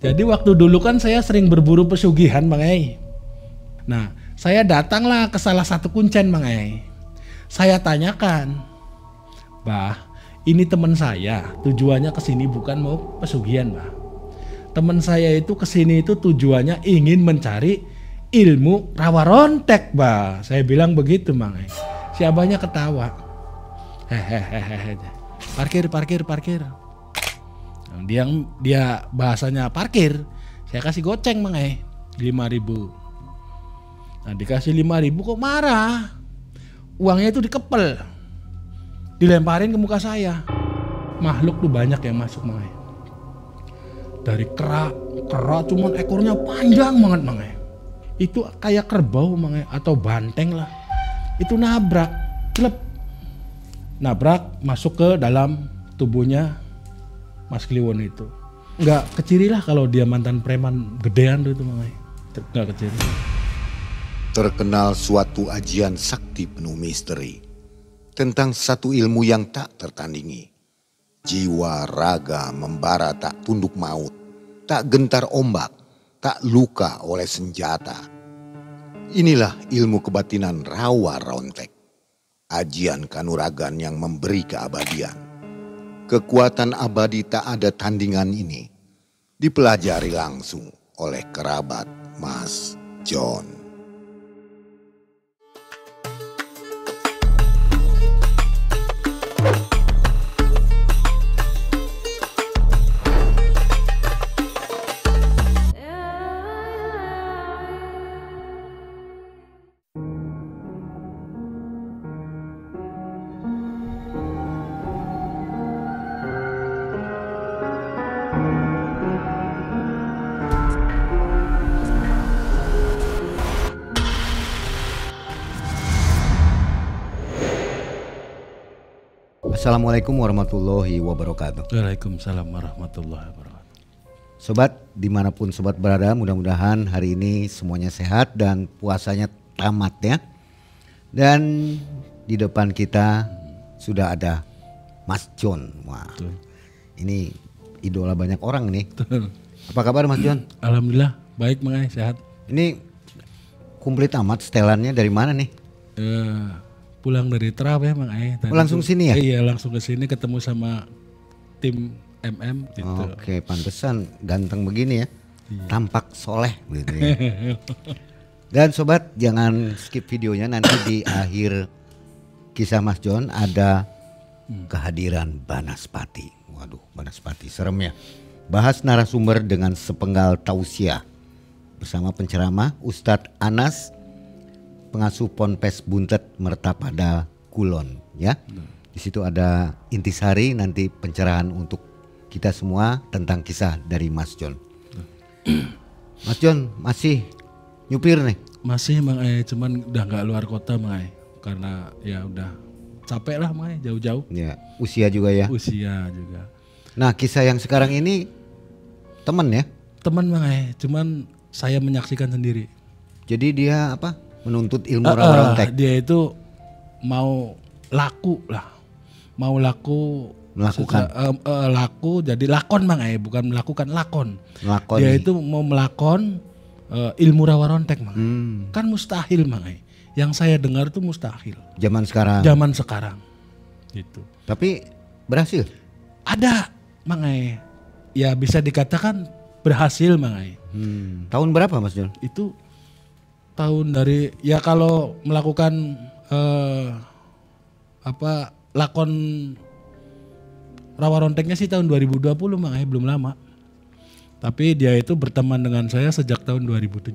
Jadi waktu dulu kan saya sering berburu pesugihan Bang Ai. Nah, saya datanglah ke salah satu kuncen Bang Ai. Saya tanyakan, "Bah, ini teman saya, tujuannya ke sini bukan mau pesugihan, Bah. Teman saya itu ke sini itu tujuannya ingin mencari ilmu rawa rontek, Bah." Saya bilang begitu Bang Ai. Si abahnya ketawa. Hehehe. Parkir. Dia bahasanya parkir. Saya kasih goceng Bang Ai 5.000. Nah, dikasih 5.000 kok marah. Uangnya itu dikepel. Dilemparin ke muka saya. Makhluk tuh banyak yang masuk Bang Ai. Dari kera cuman ekornya panjang banget Bang Ai. Itu kayak kerbau Bang Ai atau banteng lah. Itu nabrak, klep. Nabrak masuk ke dalam tubuhnya Mas Kliwon itu. Nggak keciri lah kalau dia mantan preman gedean tuh itu Bang Ai. Nggak keciri. Terkenal suatu ajian sakti penuh misteri tentang satu ilmu yang tak tertandingi. Jiwa raga membara tak tunduk maut, tak gentar ombak, tak luka oleh senjata. Inilah ilmu kebatinan rawa rontek. Ajian kanuragan yang memberi keabadian. Kekuatan abadi tak ada tandingan ini dipelajari langsung oleh kerabat Mas John. Assalamualaikum warahmatullahi wabarakatuh. Waalaikumsalam warahmatullahi wabarakatuh. Sobat, dimanapun sobat berada, mudah-mudahan hari ini semuanya sehat dan puasanya tamat ya. Dan di depan kita sudah ada Mas John. Wah, betul. Ini idola banyak orang nih. Betul. Apa kabar Mas John? Alhamdulillah baik Bang Ai, sehat. Ini komplit amat setelannya dari mana nih? Pulang dari Trap ya Bang Ai. Langsung sini ya? Iya, langsung ke sini ketemu sama tim MM gitu. Oke, pantesan ganteng begini ya. Iya. Tampak soleh gitu ya. Dan sobat, jangan skip videonya, nanti di akhir kisah Mas John ada kehadiran Banaspati. Waduh, Banaspati serem ya. Bahas narasumber dengan sepenggal tausiah bersama penceramah Ustadz Anas, pengasuh Ponpes Buntet Mertapada Kulon ya. Di situ ada intisari nanti pencerahan untuk kita semua tentang kisah dari Mas John. Mas John masih nyupir nih? Masih Bang Ai, cuman udah nggak luar kota Bang Ai. Karena ya udah capek lah Bang Ai, jauh-jauh. Ya, usia juga ya. Usia juga. Nah, kisah yang sekarang ini teman ya? Teman Bang Ai, cuman saya menyaksikan sendiri. Jadi dia apa? Menuntut ilmu rawa rontek. Dia itu mau laku lah, mau laku melakukan laku jadi lakon Bang Ai, bukan melakukan lakon. Lakon dia nih. itu mau melakon ilmu rawa rontek Bang Ai. Kan mustahil Bang Ai. Yang saya dengar itu mustahil. Zaman sekarang. Gitu. Tapi berhasil. Ada Bang Ai. Ya bisa dikatakan berhasil Bang Ai. Tahun berapa Mas John? Itu tahun dari ya kalau melakukan lakon rawa ronteknya sih tahun 2020 Bang Ai, belum lama. Tapi dia itu berteman dengan saya sejak tahun 2017.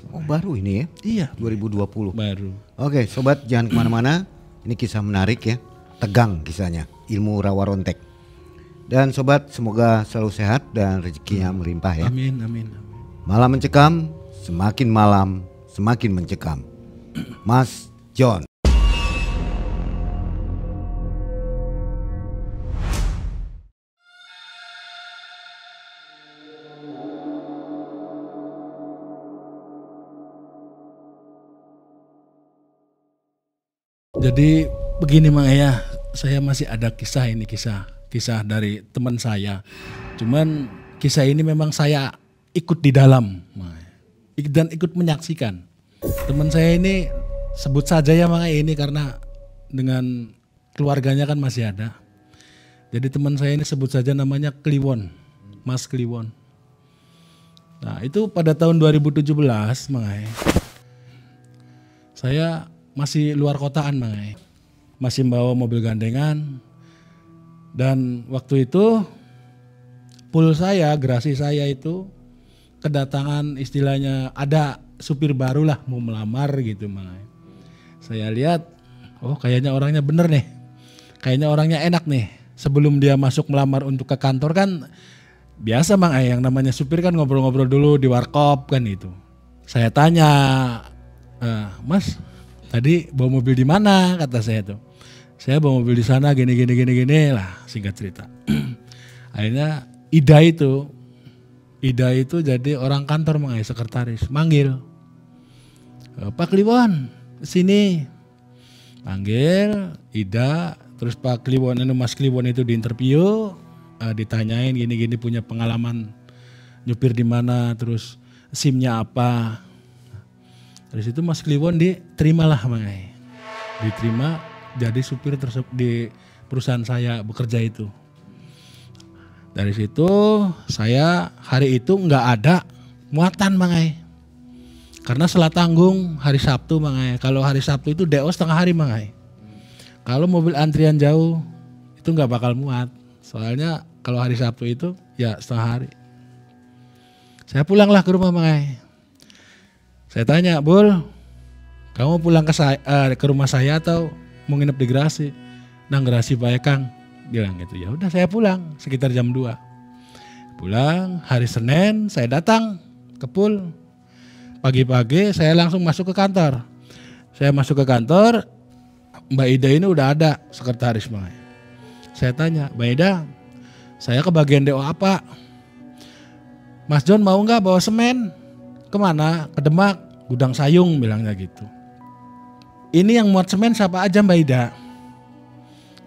Oh baru ini ya? Iya. 2020. Baru. Oke sobat, jangan kemana-mana. Ini kisah menarik ya. Tegang kisahnya. Ilmu rawa rontek. Dan sobat semoga selalu sehat dan rezekinya melimpah ya. Amin. Malam mencekam, semakin malam semakin mencekam. Mas John. Jadi begini Mang ya, saya masih ada kisah dari teman saya. Cuman kisah ini memang saya ikut di dalam dan ikut menyaksikan. Teman saya ini sebut saja ya Mang ini karena dengan keluarganya kan masih ada. Jadi teman saya ini sebut saja namanya Kliwon, Mas Kliwon. Nah itu pada tahun 2017 Mang, saya masih luar kotaan Mang, masih bawa mobil gandengan. Dan waktu itu pool saya, gerasi saya itu kedatangan istilahnya ada supir baru lah mau melamar gitu Mang. Saya lihat, oh kayaknya orangnya bener nih, kayaknya orangnya enak nih. Sebelum dia masuk melamar untuk ke kantor kan biasa Mang, yang namanya supir kan ngobrol-ngobrol dulu di warkop kan itu. Saya tanya, Mas tadi bawa mobil di mana kata saya tuh. Saya bawa mobil di sana gini lah singkat cerita. Akhirnya Ida itu jadi orang kantor Mang, sekretaris manggil, Pak Kliwon sini, panggil Ida, terus Pak Kliwon itu Mas Kliwon itu diinterview, ditanyain gini punya pengalaman nyupir di mana, terus SIM-nya apa. Terus itu Mas Kliwon diterimalah Mang, diterima jadi supir di perusahaan saya bekerja itu. Dari situ saya hari itu nggak ada muatan Mang, karena setelah tanggung hari Sabtu Mang. Kalau hari Sabtu itu DO setengah hari Mang. Kalau mobil antrian jauh itu nggak bakal muat. Soalnya kalau hari Sabtu itu ya setengah hari. Saya pulanglah ke rumah Mang. Saya tanya, Bul, kamu pulang ke rumah saya atau mau nginep di Gerasi? Nang Gerasi Pak Kang. Bilang gitu. Ya udah saya pulang sekitar jam 2. Pulang hari Senin saya datang ke pool. Pagi-pagi saya langsung masuk ke kantor. Saya masuk ke kantor, Mbak Ida ini udah ada sekretaris Mang. Saya tanya, Mbak Ida, saya ke bagian DO apa? Mas John mau nggak bawa semen? Kemana? Ke Demak, Gudang Sayung bilangnya gitu. Ini yang muat semen siapa aja Mbak Ida?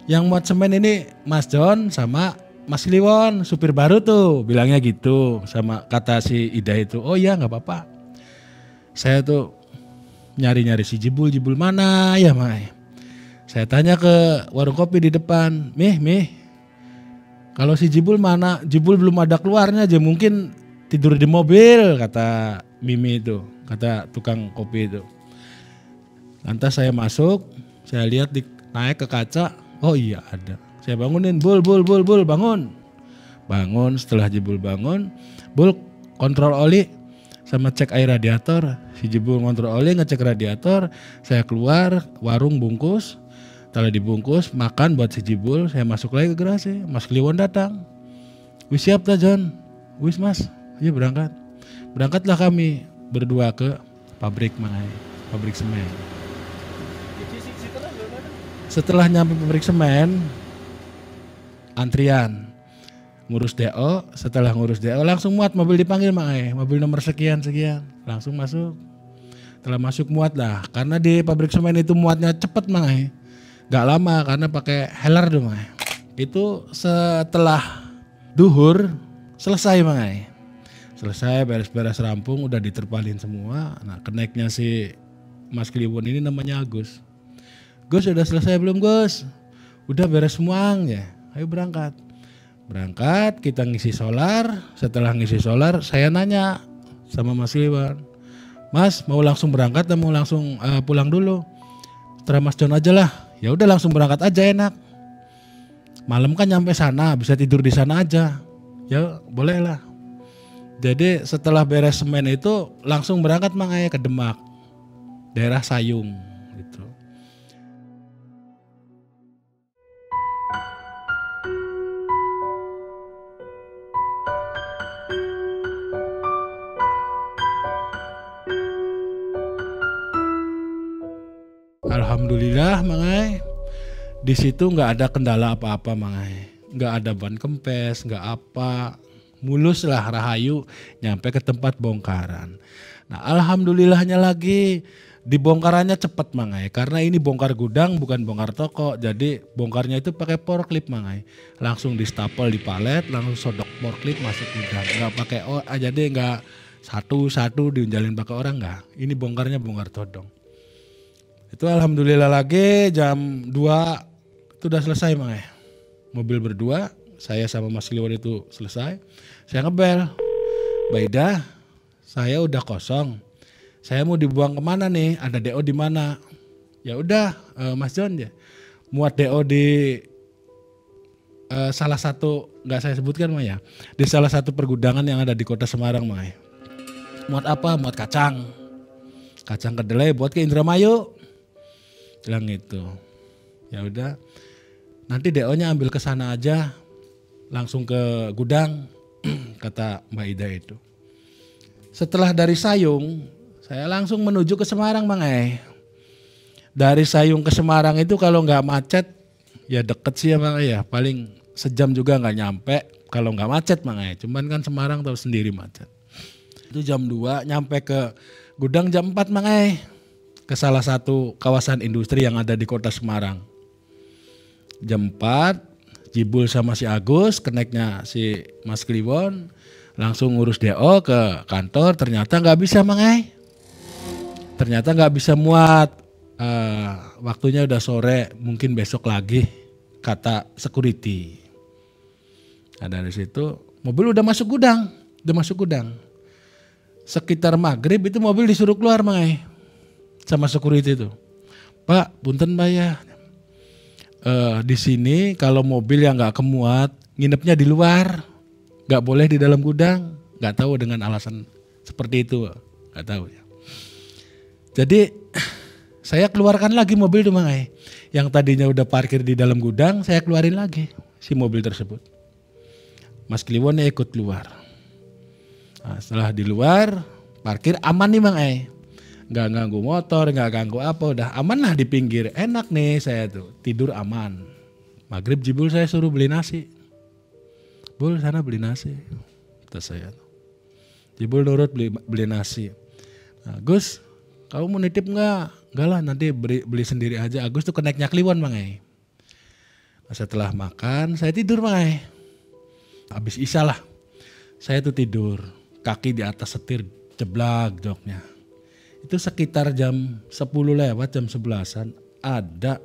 Yang muat semen ini Mas John sama Mas Kliwon, supir baru tuh, bilangnya gitu sama kata si Ida itu. Oh iya nggak apa-apa. Saya tuh nyari-nyari si Jibul mana ya Mai. Saya tanya ke warung kopi di depan, Mih, kalau si Jibul mana? Jibul belum ada keluarnya aja, mungkin tidur di mobil kata Mimi itu, kata tukang kopi itu. Lantas saya masuk, saya lihat naik ke kaca, oh iya ada. Saya bangunin, Bul bangun. Bangun, setelah Jibul bangun, Bul kontrol oli sama cek air radiator. Si Jibul kontrol oli, ngecek radiator, saya keluar warung bungkus. Setelah dibungkus, makan buat si Jibul, saya masuk lagi ke Gerasi. Mas Kliwon datang. Wis siap dah John? Wis Mas, iya berangkat. Berangkatlah kami berdua ke pabrik pabrik semen. Setelah nyampe pabrik semen, antrian ngurus DO. Setelah ngurus DO langsung muat, mobil dipanggil mobil nomor sekian langsung masuk. Setelah masuk muat lah, karena di pabrik semen itu muatnya cepet gak lama karena pakai heller tuh Itu setelah duhur selesai selesai beres-beres rampung, udah diterpalin semua. Nah kenaiknya si Mas Kliwon ini namanya Agus. Gus udah selesai belum Gus? Udah beres semua ya. Ayo berangkat. Berangkat kita ngisi solar. Setelah ngisi solar saya nanya sama Mas Kliwon, Mas mau langsung berangkat atau mau langsung pulang dulu? Terus Mas John aja lah. Ya udah langsung berangkat aja enak. Malam kan nyampe sana bisa tidur di sana aja. Ya boleh lah. Jadi setelah beres semen itu langsung berangkat ke Demak, daerah Sayung gitu. Alhamdulillah di situ nggak ada kendala apa-apa nggak ada ban kempes, nggak apa, mulus lah rahayu nyampe ke tempat bongkaran. Nah alhamdulillahnya lagi Dibongkarannya cepet mangai, karena ini bongkar gudang bukan bongkar toko, jadi bongkarnya itu pakai forklift mangai, langsung di stapel di palet, langsung sodok forklift masuk gudang, nggak pakai jadi nggak satu-satu diunjalin pakai orang nggak, ini bongkarnya bongkar todong. Itu alhamdulillah lagi jam 2 itu udah selesai mangai, mobil berdua, saya sama Mas Kliwon itu selesai, saya ngebel, Baida, saya udah kosong. Saya mau dibuang kemana nih? Ada DO di mana? Ya udah, Mas John ya. Muat DO di salah satu, nggak saya sebutkan mah ya, di salah satu pergudangan yang ada di kota Semarang mah. Muat apa? Muat kacang. Kacang kedelai buat ke Indramayu. Bilang gitu. Ya udah. Nanti DO-nya ambil ke sana aja. Langsung ke gudang, kata Mbak Ida itu. Setelah dari Sayung, saya langsung menuju ke Semarang Bang. Dari Sayung ke Semarang itu kalau nggak macet, ya deket sih ya Bang ya. Paling sejam juga nggak nyampe kalau nggak macet Bang. Cuman kan Semarang tahu sendiri macet. Itu jam 2 nyampe ke gudang jam 4 Bang. Ke salah satu kawasan industri yang ada di kota Semarang. Jam 4, jibul sama si Agus, keneknya si Mas Kliwon. Langsung ngurus DO ke kantor, ternyata nggak bisa Bang. Ternyata nggak bisa muat, waktunya udah sore, mungkin besok lagi, kata security. Nah dari situ mobil udah masuk gudang, Sekitar maghrib itu mobil disuruh keluar Bang, sama security itu. Pak, punten Mbak ya, di sini kalau mobil yang nggak kemuat, nginepnya di luar, nggak boleh di dalam gudang. Nggak tahu dengan alasan seperti itu, nggak tahu ya. Jadi saya keluarkan lagi mobil itu Bang. Yang tadinya udah parkir di dalam gudang, saya keluarin lagi si mobil tersebut. Mas Kliwon ikut keluar. Nah, setelah di luar, parkir aman nih Bang. Nggak ganggu motor, nggak ganggu apa, udah aman lah di pinggir. Enak nih saya tuh, tidur aman. Maghrib jibul saya suruh beli nasi. Bul sana beli nasi. Kata saya. Jibul nurut beli nasi. Nah, Gus, kamu mau nitip enggak? Enggak lah, nanti beli sendiri aja. Agus tuh keneknya Kliwon Bang. Nah, setelah makan saya tidur Bang. Habis isya lah. Saya tuh tidur, kaki di atas setir, jeblak joknya. Itu sekitar jam 10 lewat, jam 11-an ada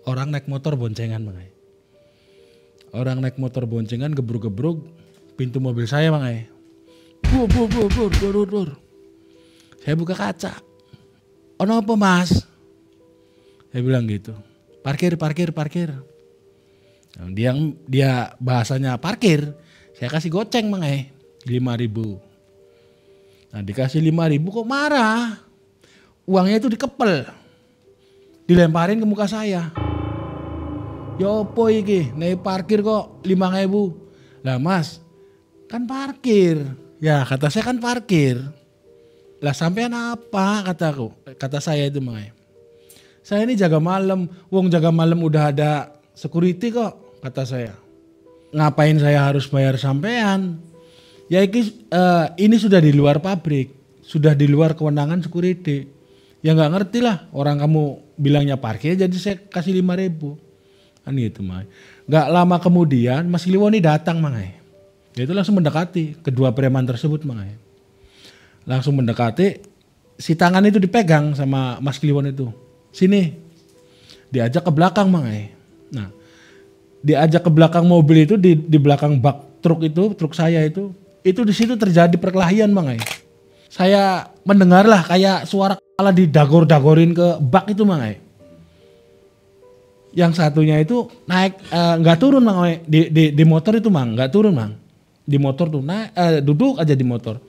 orang naik motor boncengan Bang. Orang naik motor boncengan gebruk-gebruk pintu mobil saya Bang. Bur. Saya buka kaca. Ono apa Mas? Saya bilang gitu. Parkir. Dia bahasanya parkir. Saya kasih goceng Bang. 5.000. Nah dikasih 5.000 kok marah. Uangnya itu dikepel. Dilemparin ke muka saya. Ya opo iki? Nek parkir kok 5.000. Lah Mas, kan parkir. Ya kata saya kan parkir. Lah sampean apa kata saya itu Bang. Saya ini jaga malam, wong jaga malam udah ada security kok, kata saya. Ngapain saya harus bayar sampean? Ya ini sudah di luar pabrik, sudah di luar kewenangan security. Ya nggak ngerti lah, orang kamu bilangnya parkir jadi saya kasih 5.000. Kan gitu Bang. Nggak lama kemudian Mas Kliwon ini datang Bang. Dia itu langsung mendekati kedua preman tersebut Bang. Langsung mendekati, si tangan itu dipegang sama Mas Kliwon itu. Sini, diajak ke belakang Bang. Nah, diajak ke belakang mobil itu di belakang bak truk itu, truk saya itu di situ terjadi perkelahian Bang. Saya mendengar lah kayak suara kepala didagor-dagorin ke bak itu Bang. Yang satunya itu naik, nggak turun Bang. Di motor itu Bang, nggak turun Bang. Di motor tuh naik, duduk aja di motor.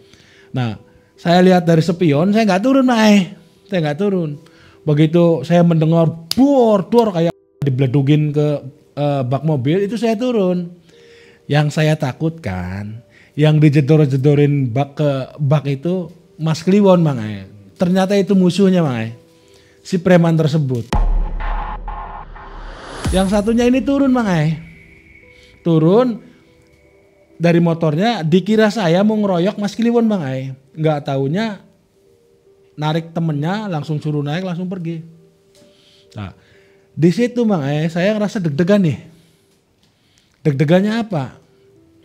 Nah, saya lihat dari spion, saya nggak turun Bang. Saya nggak turun. Begitu saya mendengar dor kayak dibledugin ke bak mobil, itu saya turun. Yang saya takutkan, yang dijedor-jedorin bak ke bak itu Mas Kliwon Bang. Ternyata itu musuhnya Bang. Si preman tersebut. Yang satunya ini turun Bang. Turun dari motornya, dikira saya mau ngeroyok Mas Kliwon Bang. Nggak taunya narik temennya, langsung suruh naik, langsung pergi. Nah, di situ Mang saya ngerasa deg-degan nih. Deg-degannya apa?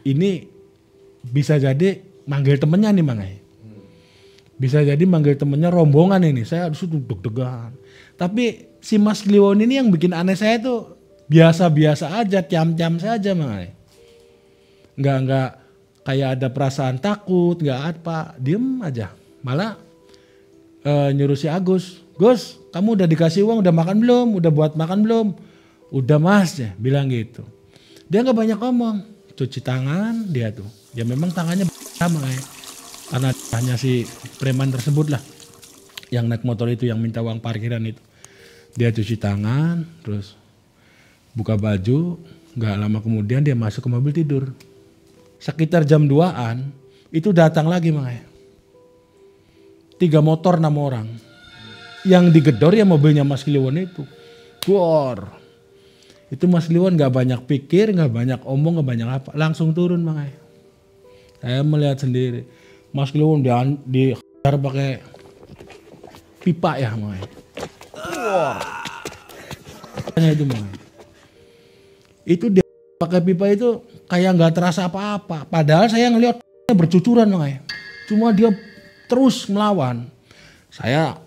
Ini bisa jadi manggil temennya nih Mang. Bisa jadi manggil temennya rombongan ini. Saya harus deg-degan. Tapi si Mas Kliwon ini yang bikin aneh saya tuh biasa-biasa aja, tiam-tiam saja Mang. Nggak kayak ada perasaan takut, nggak apa, diem aja. Malah nyuruh si Agus, Gus, kamu udah dikasih uang, udah makan belum? Udah buat makan belum? Udah Mas ya, bilang gitu. Dia nggak banyak ngomong, cuci tangan dia tuh. Ya memang tangannya sama karena hanya si preman tersebut lah, yang naik motor itu, yang minta uang parkiran itu. Dia cuci tangan, terus buka baju. Nggak lama kemudian dia masuk ke mobil tidur. Sekitar jam 2-an itu datang lagi Mang. 3 motor 6 orang. Yang digedor ya mobilnya Mas Kliwon itu. Gor. Itu Mas Kliwon gak banyak pikir, gak banyak omong, gak banyak apa. Langsung turun Mang. Saya melihat sendiri. Mas Kliwon dihajar pakai pipa ya Mang. Wah. Itu Mang. Itu dia pakai pipa itu kayak nggak terasa apa-apa. Padahal saya ngelihat bercucuran Mang. Cuma dia terus melawan. Saya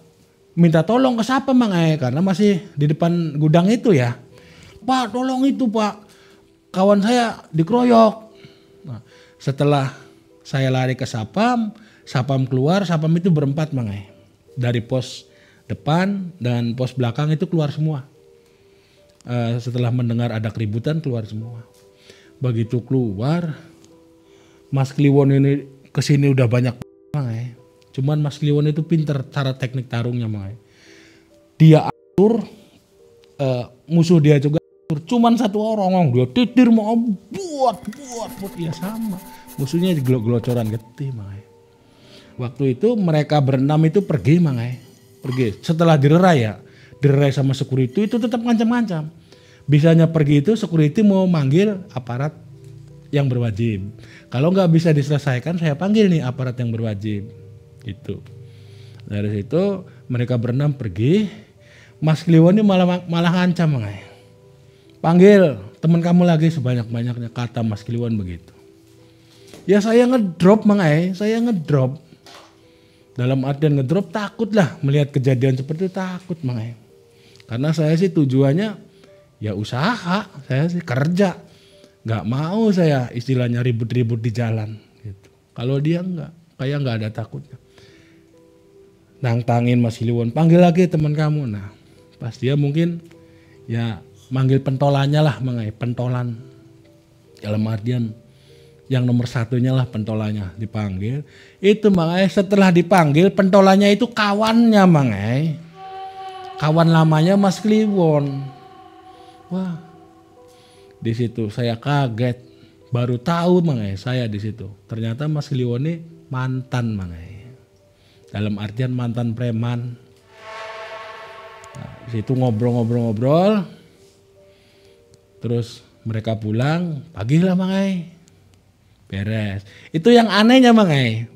minta tolong ke siapa Mang karena masih di depan gudang itu ya. Pak tolong itu Pak. Kawan saya dikeroyok. Nah, setelah saya lari ke Sapam keluar, Sapam itu berempat Mang. Dari pos depan dan pos belakang itu keluar semua. Setelah mendengar ada keributan keluar semua. Begitu keluar, Mas Kliwon ini kesini udah banyak Mang. Cuman Mas Kliwon itu pinter cara teknik tarungnya Mang. Dia atur, musuh dia juga atur. Cuman satu orang dia titir mau buat ya sama. Musuhnya gelocoran getih Mang. Waktu itu mereka berenam itu pergi Mang. Pergi. Setelah direrai sama security itu tetap ngancam-ngancam. Bisanya pergi itu security mau manggil aparat yang berwajib. Kalau nggak bisa diselesaikan saya panggil nih aparat yang berwajib. Gitu. Dari situ mereka berenam pergi. Mas Kliwon ini malah ngancam Mang. Panggil teman kamu lagi sebanyak-banyaknya, kata Mas Kliwon begitu. Ya saya ngedrop Mang. Saya ngedrop. Dalam artian ngedrop takut lah melihat kejadian seperti itu, takut Mang. Karena saya sih tujuannya ya usaha, saya sih kerja. Nggak mau saya istilahnya ribut-ribut di jalan gitu. Kalau dia kayak nggak ada takutnya. Nantangin Mas Kliwon, panggil lagi teman kamu. Nah, pas dia mungkin ya manggil pentolannya lah Mang, pentolan. Dalam artian yang nomor satunya lah pentolannya dipanggil. Itu Mang, setelah dipanggil pentolannya itu kawannya Mang. Kawan lamanya Mas Kliwon. Wah, di situ saya kaget, baru tahu Mang, saya di situ. Ternyata Mas Kliwon ini mantan Mang. Dalam artian mantan preman. Nah, di situ ngobrol-ngobrol. Terus mereka pulang, pagi lah Mang. Beres. Itu yang anehnya Mang.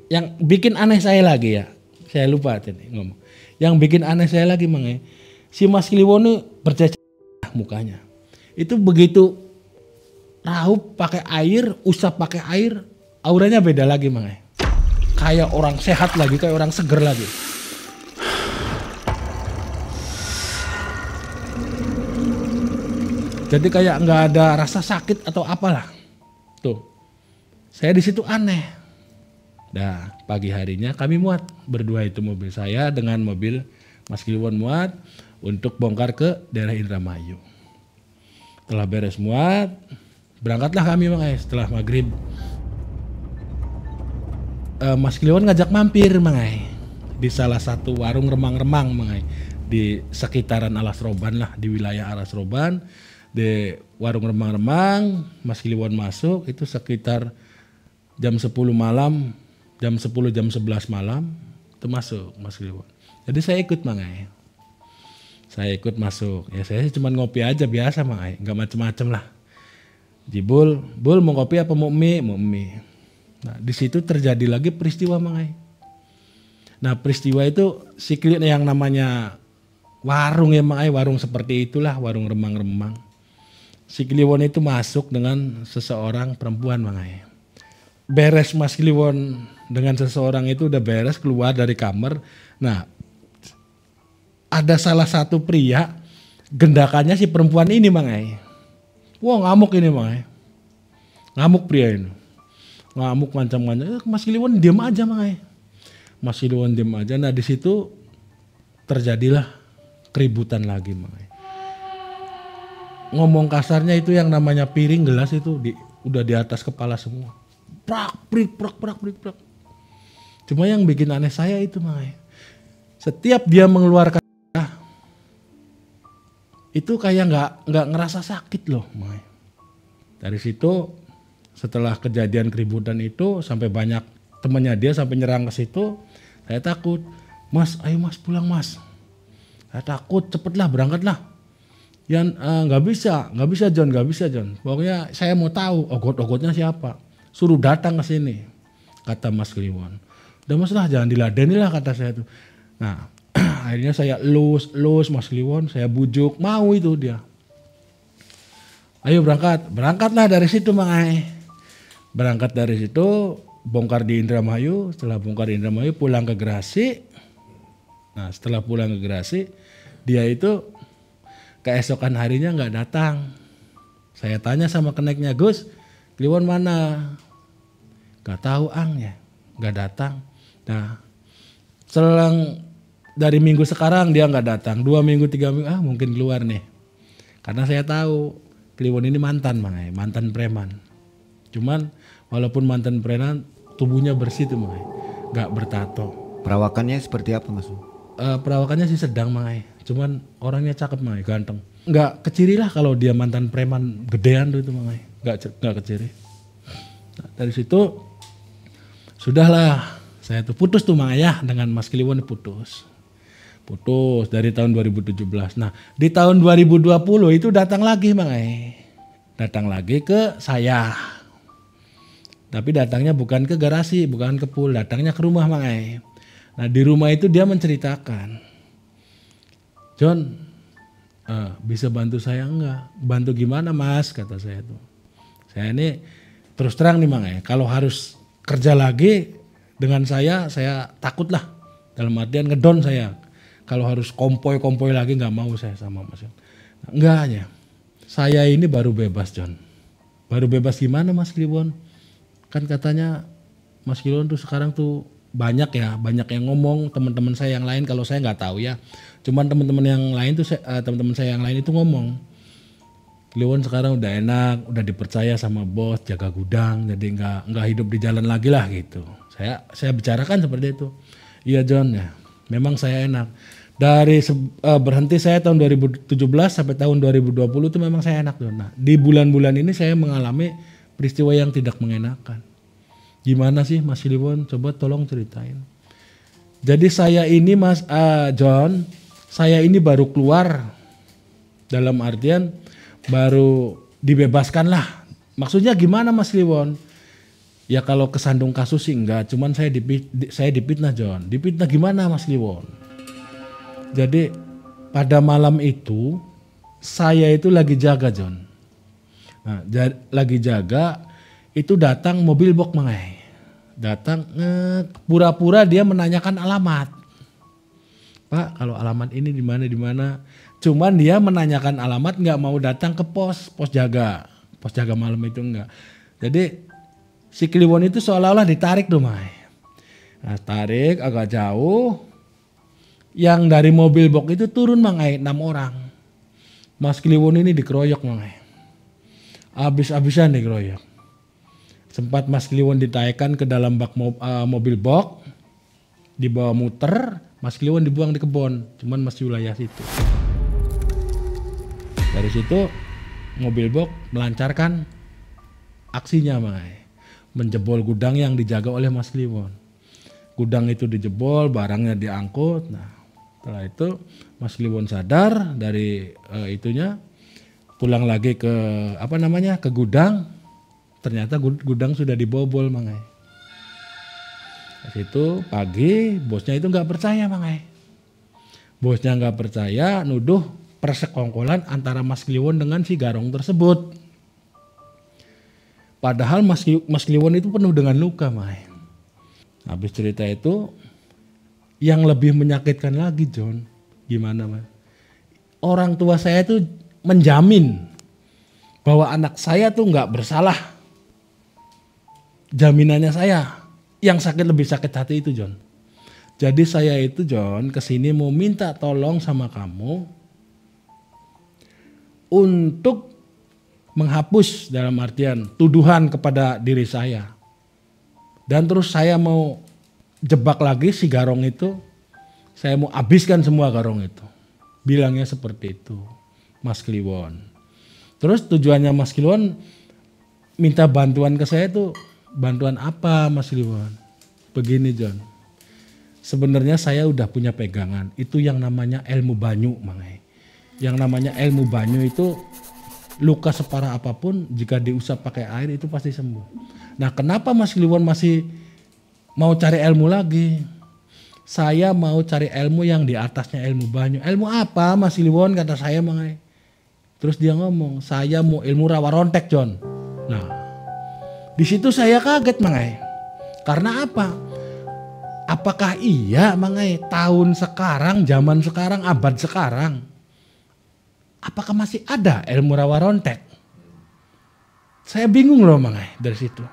Yang bikin aneh saya lagi ya. Saya lupa tadi ngomong. Yang bikin aneh saya lagi Mang. Si Mas Kliwon ini bercacat mukanya. Itu begitu raup pakai air, usap pakai air, auranya beda lagi Mang. Kayak orang sehat lagi, kayak orang seger lagi. Jadi kayak nggak ada rasa sakit atau apalah. Tuh, saya di situ aneh. Nah, pagi harinya kami muat berdua itu mobil saya dengan mobil Mas Kliwon muat untuk bongkar ke daerah Indramayu. Setelah beres muat, berangkatlah kami Mang setelah maghrib. Mas Kliwon ngajak mampir Mang di salah satu warung remang-remang Mang di sekitaran Alas Roban lah, di wilayah Alas Roban. Di warung remang-remang Mas Kliwon masuk itu sekitar jam 10 malam, jam 10 jam 11 malam itu masuk Mas Kliwon. Jadi saya ikut Mang. Saya ikut masuk. Ya saya cuma ngopi aja biasa Mang, nggak macem-macem lah. Jibul, Bul mau kopi apa mau mie? Mau mie. Nah di situ terjadi lagi peristiwa Mang. Nah peristiwa itu si Kliwon yang namanya warung ya Mang Ai, warung seperti itulah, warung remang-remang. Si Kliwon itu masuk dengan seseorang perempuan Mang Ai. Beres Mas Kliwon dengan seseorang itu udah beres keluar dari kamar. Nah ada salah satu pria, gendakannya si perempuan ini Mang Ai. Wah ngamuk ini Mang Ai. Ngamuk pria ini. Ngamuk macam-macam. Mas Kliwon diam aja Mang Ai. Mas Kliwon diam aja. Nah di situ terjadilah keributan lagi Mang Ai. Ngomong kasarnya itu yang namanya piring gelas itu udah di atas kepala semua. Prak, prik, prak, prak, prik, prak. Cuma yang bikin aneh saya itu Mang Ai. Setiap dia mengeluarkan itu kayak nggak ngerasa sakit loh Mang Ai. Dari situ setelah kejadian keributan itu sampai banyak temannya dia sampai nyerang ke situ, saya takut. Mas, ayo Mas pulang Mas. Saya takut, cepetlah berangkatlah. Yang nggak bisa John, nggak bisa John. Pokoknya saya mau tahu ogot-ogotnya siapa. Suruh datang ke sini, kata Mas Kliwon. Udah Mas lah, jangan diladeni lah kata saya tuh. Nah akhirnya saya elus Mas Kliwon, saya bujuk, mau itu dia. Ayo berangkatlah dari situ Mang Ai. Berangkat dari situ, bongkar di Indramayu, setelah bongkar di Indramayu pulang ke Grasi. Nah setelah pulang ke Grasi, dia itu keesokan harinya nggak datang. Saya tanya sama keneknya, Gus, Kliwon mana? Gak tahu Ang ya, nggak datang. Nah selang dari minggu sekarang dia nggak datang, 2 minggu 3 minggu mungkin keluar nih. Karena saya tahu Kliwon ini mantan Mang Ai, mantan preman. Cuman walaupun mantan preman tubuhnya bersih tuh Mang Ai, nggak bertato. Perawakannya seperti apa Mas? Perawakannya sih sedang Mang Ai, cuman orangnya cakep Mang Ai, ganteng. Nggak keciri lah kalau dia mantan preman gedean tuh itu Mang Ai, nggak keciri. Nah, dari situ sudahlah saya tuh putus tuh Mang Ai ya, dengan Mas Kliwon putus dari tahun 2017. Nah di tahun 2020 itu datang lagi Mang Ai, datang lagi ke saya. Tapi datangnya bukan ke garasi, bukan ke pool, datangnya ke rumah Mang Ai. Nah di rumah itu dia menceritakan, John bisa bantu saya enggak? Bantu gimana Mas? Kata saya tuh. Saya ini terus terang nih Mang Ai, kalau harus kerja lagi dengan saya takut lah. Dalam artian ngedon saya. Kalau harus kompoi lagi nggak mau saya sama Mas John. Enggak aja. Saya ini baru bebas John. Baru bebas gimana Mas Kliwon? Kan katanya Mas Kliwon tuh sekarang tuh banyak yang ngomong, teman-teman saya yang lain, kalau saya nggak tahu ya. Cuman teman-teman yang lain tuh teman-teman saya yang lain itu ngomong, Kliwon sekarang udah enak, udah dipercaya sama bos, jaga gudang, jadi nggak hidup di jalan lagi lah gitu. Saya bicarakan seperti itu. Iya John ya, memang saya enak. Dari berhenti saya tahun 2017 sampai tahun 2020 itu memang saya enak John. Nah di bulan-bulan ini saya mengalami peristiwa yang tidak mengenakan. Gimana sih Mas Kliwon? Coba tolong ceritain. Jadi saya ini Mas John, saya ini baru keluar, dalam artian baru dibebaskan lah. Maksudnya gimana Mas Kliwon? Ya kalau kesandung kasus sih enggak, cuman saya dipitnah John. Dipitnah gimana Mas Kliwon? Jadi pada malam itu saya itu lagi jaga John. Nah, lagi jaga itu datang mobil box Mang Ai. Datang pura-pura dia menanyakan alamat. Pak, kalau alamat ini di mana? Cuman dia menanyakan alamat, nggak mau datang ke pos jaga malam itu enggak. Jadi si Kliwon itu seolah-olah ditarik tuh Mang Ai. Nah, tarik agak jauh. Yang dari mobil box itu turun Mang Ai 6 orang. Mas Kliwon ini dikeroyok Mang Ai. Habis-habisan dikeroyok. Sempat Mas Kliwon ditaikkan ke dalam bak mobil box, dibawa muter, Mas Kliwon dibuang di kebun, cuman masih wilayah situ. Dari situ mobil box melancarkan aksinya Mang Ai, menjebol gudang yang dijaga oleh Mas Kliwon. Gudang itu dijebol, barangnya diangkut. Nah, setelah itu Mas Kliwon sadar dari itunya, pulang lagi ke ke gudang. Ternyata gudang sudah dibobol Mang Ai. Di situ pagi bosnya itu nggak percaya Mangai. Bosnya nggak percaya, nuduh persekongkolan antara Mas Kliwon dengan si Garong tersebut. Padahal Mas Kliwon itu penuh dengan luka Mangai. Habis cerita itu, yang lebih menyakitkan lagi John, gimana Mas? Orang tua saya itu menjamin bahwa anak saya tuh nggak bersalah. Jaminannya saya, yang sakit lebih sakit hati itu John. Jadi saya itu John kesini mau minta tolong sama kamu untuk menghapus dalam artian tuduhan kepada diri saya. Dan terus saya mau jebak lagi si Garong itu, saya mau habiskan semua Garong itu. Bilangnya seperti itu, Mas Kliwon. Terus tujuannya Mas Kliwon minta bantuan ke saya itu, bantuan apa Mas Kliwon? Begini John, sebenarnya saya udah punya pegangan, itu yang namanya ilmu banyu Mangai. Yang namanya ilmu banyu itu luka separah apapun jika diusap pakai air itu pasti sembuh. Nah kenapa Mas Kliwon masih mau cari ilmu lagi? Saya mau cari ilmu yang di atasnya ilmu banyu. Ilmu apa Mas Kliwon kata saya Mangai. Terus dia ngomong, saya mau ilmu rawa rontek John. Nah di situ saya kaget Mangai. Karena apa? Apakah iya Mangai tahun sekarang, zaman sekarang, abad sekarang, apakah masih ada ilmu rawa rontek? Saya bingung loh Mangai dari situ.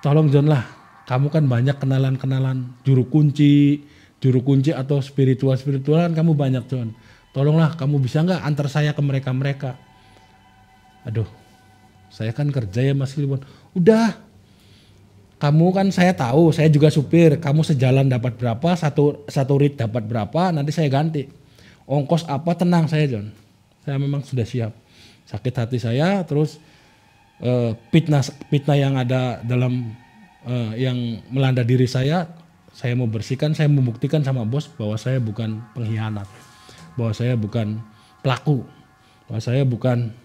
Tolong John lah, kamu kan banyak kenalan-kenalan juru kunci atau spiritualan kamu banyak John. Tolonglah kamu bisa nggak antar saya ke mereka-mereka. Aduh, saya kan kerja ya Mas Kliwon. Udah, kamu kan saya tahu, saya juga supir. Kamu sejalan dapat berapa, satu rit dapat berapa, nanti saya ganti. Ongkos apa tenang saya John. Saya memang sudah siap. Sakit hati saya, terus fitnah yang ada dalam yang melanda diri saya mau bersihkan, saya membuktikan sama bos bahwa saya bukan pengkhianat, bahwa saya bukan pelaku, bahwa saya bukan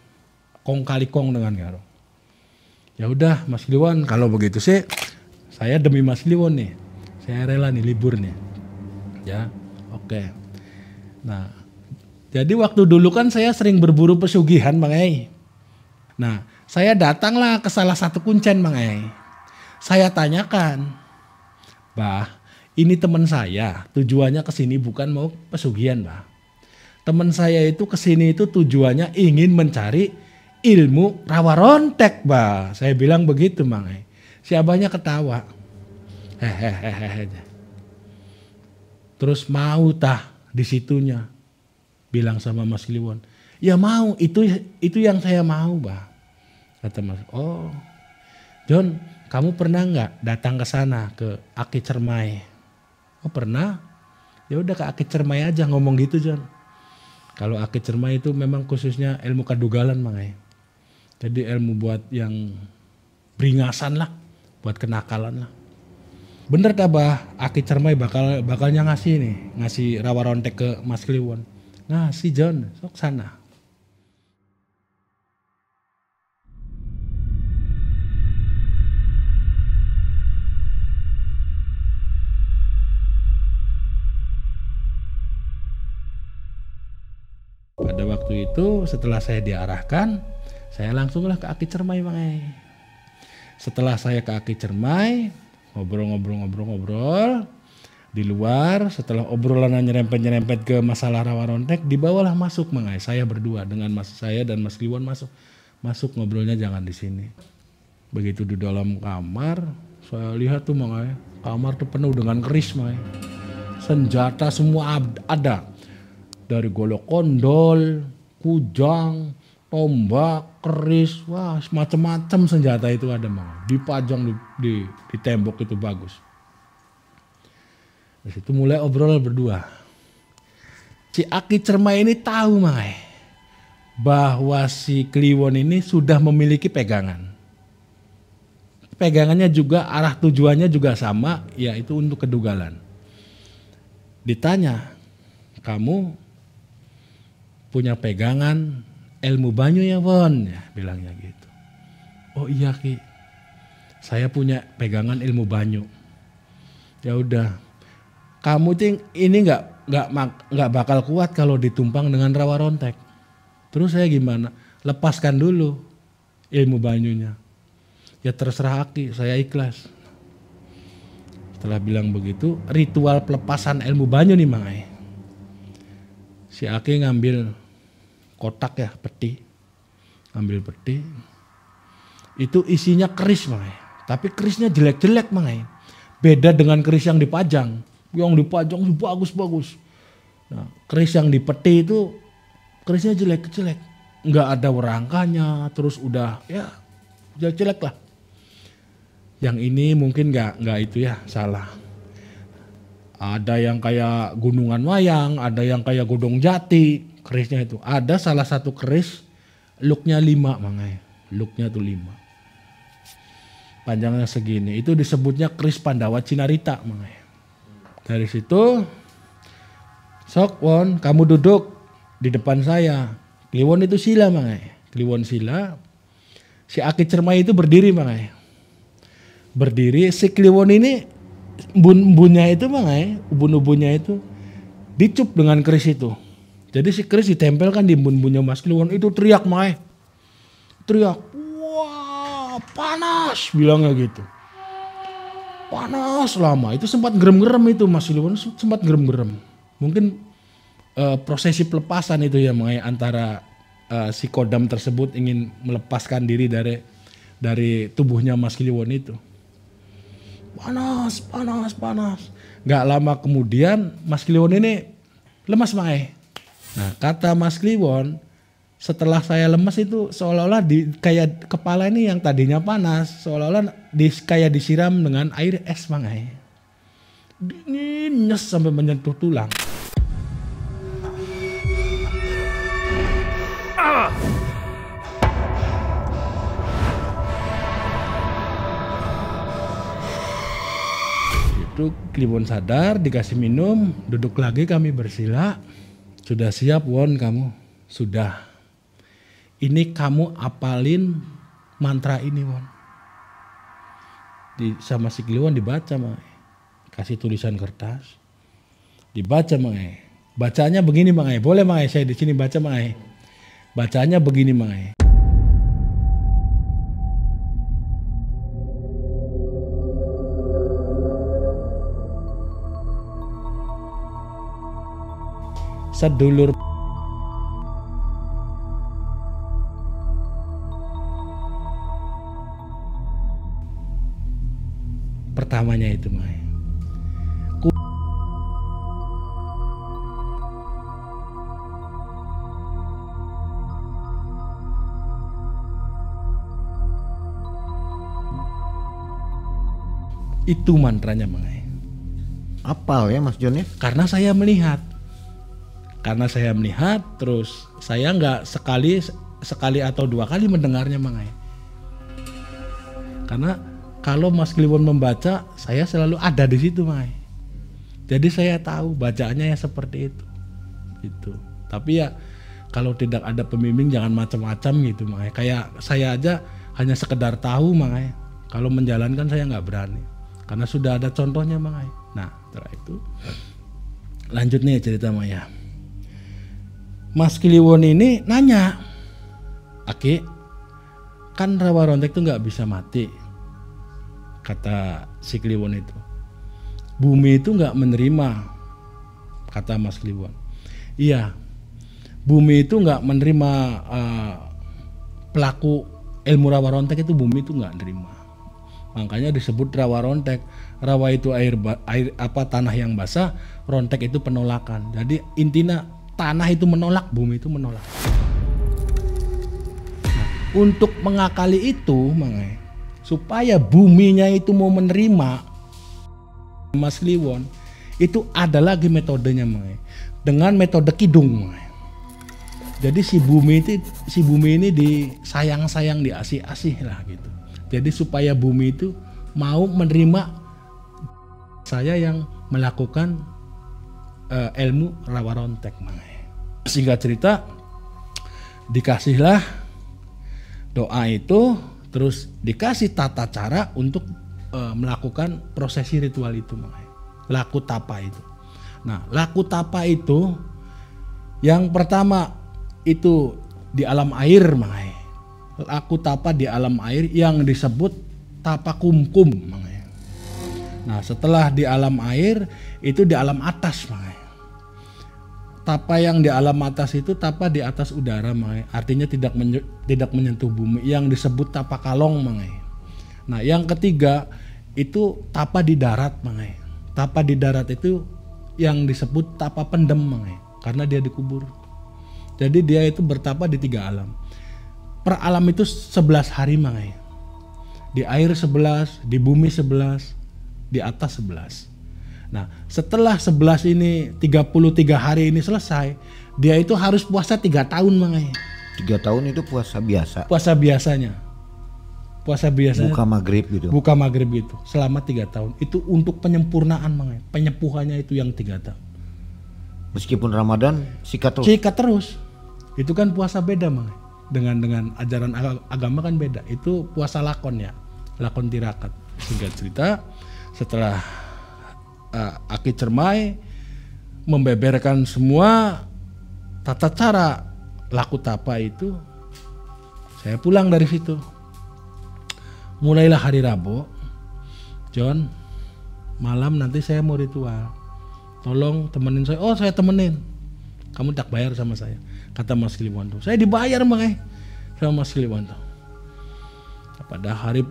kong kali kong dengan Garong. Ya udah Mas Kliwon, kalau begitu sih saya demi Mas Kliwon nih, saya rela nih libur nih. Ya, oke. Nah, jadi waktu dulu kan saya sering berburu pesugihan Mangai. Nah, saya datanglah ke salah satu kuncen Mangai. Saya tanyakan, Bah, ini teman saya, tujuannya ke sini bukan mau pesugihan, Bah. Teman saya itu ke sini itu tujuannya ingin mencari ilmu rawa rontek, Bah. Saya bilang begitu, Mangai. Si abahnya ketawa. Hehehe. Terus mau tah di situnya, bilang sama Mas Kliwon. Ya mau, itu yang saya mau, Bah. Kata Mas, oh John, kamu pernah nggak datang ke sana ke Aki Cermai? Oh pernah. Ya udah ke Aki Cermai aja ngomong gitu John. Kalau Aki Cermai itu memang khususnya ilmu kadugalan Mangai. Jadi ilmu buat yang beringasan lah, buat kenakalan lah. Bener tak Bah, Aki Cermai bakalnya ngasih rawa rontek ke Mas Kliwon. Ngasih John, sok sana. Pada waktu itu setelah saya diarahkan, saya langsunglah ke Aki Cermai Mangai. Setelah saya ke Aki Cermai, ngobrol di luar, setelah obrolan nyerempet ke masalah rawa rontek, dibawalah masuk Mangai. Saya berdua dengan saya dan Mas Kliwon masuk ngobrolnya jangan di sini. Begitu di dalam kamar, saya lihat tuh Mangai, kamar tuh penuh dengan keris Mangai. Senjata semua ada. Dari golok kondol, kujang, tombak, keris, wah macam-macam senjata itu ada Mangai. Dipajang di tembok itu bagus. Di situ mulai obrolan berdua. Si Aki Cermai ini tahu Mangai bahwa si Kliwon ini sudah memiliki pegangan. Pegangannya juga arah tujuannya juga sama, yaitu untuk kedugalan. Ditanya, kamu punya pegangan ilmu banyu ya Won? Ya, bilangnya gitu. Oh iya Ki, saya punya pegangan ilmu banyu. Ya udah, kamu ini nggak bakal kuat kalau ditumpang dengan rawa rontek. Terus saya gimana? Lepaskan dulu ilmu banyunya. Ya terserah Aki, saya ikhlas. Setelah bilang begitu, ritual pelepasan ilmu banyu nih Mang Ai. Si Aki ngambil kotak ya, peti. Ambil peti. Itu isinya keris Mang Ai. Tapi kerisnya jelek-jelek Mang Ai. Beda dengan keris yang dipajang. Yang dipajang bagus-bagus. Nah, keris yang di peti itu kerisnya jelek-jelek. Nggak ada werangkanya, terus udah ya jelek-jelek lah. Yang ini mungkin nggak itu ya, salah. Ada yang kayak gunungan wayang, ada yang kayak godong jati kerisnya itu. Ada salah satu keris looknya 5 Mang Ai. Looknya tuh 5. Panjangnya segini, itu disebutnya keris Pandawa Cinarita Mang Ai. Dari situ, sok Won, kamu duduk di depan saya. Kliwon itu sila Mang Ai. Kliwon sila. Si Aki Cermai itu berdiri Mang Ai. Berdiri, si Kliwon ini ubun-ubunnya itu Mang Ai, ubun-ubunnya itu dicup dengan keris itu. Jadi si keris ditempelkan di ubun-ubunnya Mas Kliwon, itu teriak Mang Ai. Teriak, wah panas bilangnya gitu. Panas lama, itu sempat gerem-gerem itu Mas Kliwon, sempat gerem-gerem. Mungkin prosesi pelepasan itu ya Mang Ai, antara si kodam tersebut ingin melepaskan diri dari tubuhnya Mas Kliwon itu. Panas. Gak lama kemudian Mas Kliwon ini lemas Mang Ai. Nah kata Mas Kliwon, setelah saya lemas itu seolah-olah kayak kepala ini yang tadinya panas, seolah-olah kayak disiram dengan air es Mang Ai. Dingin nyes sampai menyentuh tulang. Itu Kliwon sadar, dikasih minum, duduk lagi kami bersila. Sudah siap Won kamu? Sudah. Ini kamu apalin mantra ini Won. Sama si Kliwon dibaca Mang Ai. Kasih tulisan kertas. Dibaca Mang Ai. Bacanya begini Mang Ai. Boleh Mang Ai saya di sini baca Mang Ai. Bacanya begini Mang Ai. Sedulur pertamanya itu Mang Ai. Itu mantranya Mang Ai. Apal ya Mas Jon ya? Karena saya melihat, terus saya nggak sekali atau 2 kali mendengarnya Mang Ai. Karena kalau Mas Kliwon membaca, saya selalu ada di situ Mang Ai. Jadi saya tahu bacaannya ya seperti itu. Gitu. Tapi ya kalau tidak ada pembimbing jangan macam-macam gitu Mang Ai. Kayak saya aja hanya sekedar tahu Mang Ai. Kalau menjalankan saya nggak berani. Karena sudah ada contohnya Mang Ai. Nah setelah itu lanjut nih cerita Maya. Mas Kliwon ini nanya, Aki, kan rawa rontek itu nggak bisa mati, kata si Kliwon itu. Bumi itu nggak menerima, kata Mas Kliwon. Iya, bumi itu nggak menerima pelaku ilmu rawa rontek itu, bumi itu nggak menerima. Makanya disebut rawa rontek. Rawa itu air tanah yang basah, rontek itu penolakan. Jadi intinya tanah itu menolak, bumi itu menolak. Nah, untuk mengakali itu, Mang Ai, supaya buminya itu mau menerima Mas Kliwon, itu ada lagi metodenya Mang Ai. Dengan metode kidung Mang Ai. Jadi si bumi ini disayang-sayang, diasih-asih lah gitu. Jadi supaya bumi itu mau menerima saya yang melakukan ilmu rawa rontek Mang Ai. Singkat cerita, dikasihlah doa itu, terus dikasih tata cara untuk melakukan prosesi ritual itu Mang Ai. laku tapa itu. Nah, laku tapa itu yang pertama itu di alam air, mangai. Laku tapa di alam air yang disebut tapa kumkum, mangai. Nah, setelah di alam air itu di alam atas, mangai. Tapa yang di alam atas itu tapa di atas udara, mangai. Artinya tidak menyentuh bumi, yang disebut tapa kalong, mangai. Nah, yang ketiga itu tapa di darat, mangai. Tapa di darat itu yang disebut tapa pendem, mangai. Karena dia dikubur. Jadi dia itu bertapa di 3 alam. Per alam itu 11 hari, mangai. Di air 11, di bumi 11, di atas 11. Nah, setelah 11 ini 33 hari ini selesai, dia itu harus puasa 3 tahun, mangai. 3 tahun itu puasa biasa. Puasa biasanya. Puasa biasanya. Buka maghrib gitu. Buka maghrib itu selama 3 tahun. Itu untuk penyempurnaan, mangai. Penyepuhannya itu yang 3 tahun. Meskipun Ramadan sikat terus. Sikat terus. Itu kan puasa beda, mangai. Dengan ajaran agama kan beda. Itu puasa lakon ya. Lakon tirakat. Singkat cerita, setelah Aki Cermai membeberkan semua tata cara laku tapa itu, saya pulang dari situ. Mulailah hari Rabu, John, malam nanti saya mau ritual, tolong temenin saya. Oh, saya temenin, kamu tak bayar sama saya, kata Mas Kliwonto. Saya dibayar, mangai, sama Mas Kliwonto. Pada hari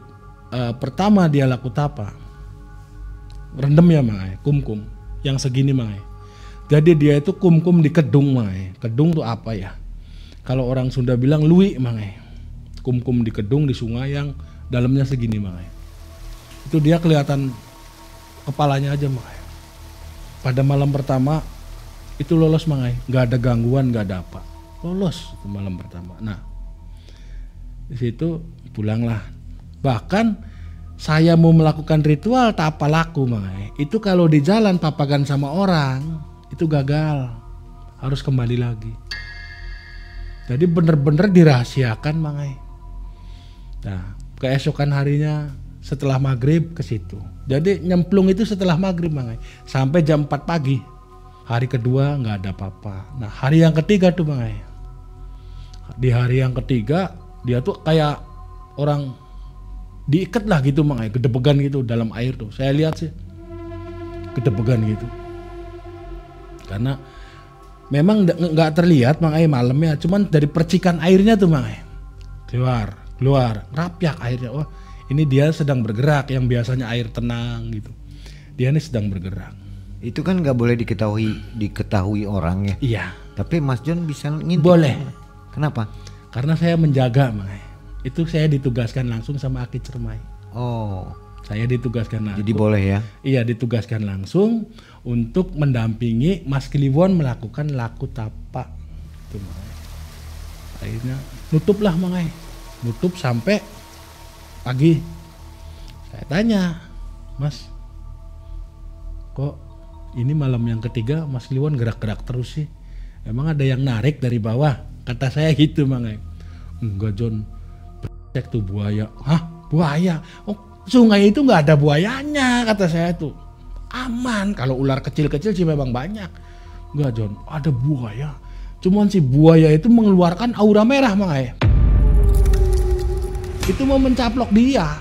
pertama dia laku tapa, rendem ya, mangai, kumkum yang segini, mangai. Jadi dia itu kumkum di kedung, mangai. Kedung tuh apa ya? Kalau orang Sunda bilang lui, mangai. Kumkum di kedung di sungai yang dalamnya segini, mangai. Itu dia kelihatan kepalanya aja, mangai. Pada malam pertama itu lolos, mangai. Nggak ada gangguan, nggak ada apa. Lolos itu malam pertama. Nah, di situ pulanglah. Bahkan saya mau melakukan ritual tapa laku, mangai. Itu kalau di jalan papagan sama orang itu gagal, harus kembali lagi. Jadi bener-bener dirahasiakan, mangai. Nah, keesokan harinya setelah maghrib ke situ. Jadi nyemplung itu setelah maghrib, mangai, sampai jam 4 pagi. Hari kedua nggak ada apa-apa. Nah, hari yang ketiga tuh, mangai. Di hari yang ketiga dia tuh kayak orang diikat lah gitu, mangai, gedebegan gitu dalam air tuh. Saya lihat sih gedebegan gitu. Karena memang nggak terlihat, mangai, malamnya, cuman dari percikan airnya tuh, mangai, keluar rapyak airnya. Wah, ini dia sedang bergerak. Yang biasanya air tenang gitu, dia ini sedang bergerak. Itu kan nggak boleh diketahui orang ya. Iya. Tapi Mas John bisa ngintip. Boleh. Kenapa? Karena saya menjaga, mangai. Itu saya ditugaskan langsung sama Aki Cermai. Oh, saya ditugaskan langsung. jadi boleh ya? Iya, ditugaskan langsung untuk mendampingi Mas Kliwon melakukan laku tapa. Itu, mangai. Akhirnya nutuplah, mangai. Nutup sampai pagi. Saya tanya, Mas, kok ini malam yang ketiga Mas Kliwon gerak-gerak terus sih? Emang ada yang narik dari bawah? Kata saya gitu, mangai. Enggak, John. Cek tuh buaya. Hah? Buaya? Oh, sungai itu nggak ada buayanya, kata saya tuh. Aman. Kalau ular kecil-kecil sih memang banyak. Enggak, John. Ada buaya. Cuman si buaya itu mengeluarkan aura merah, mangai. Itu mau mencaplok dia.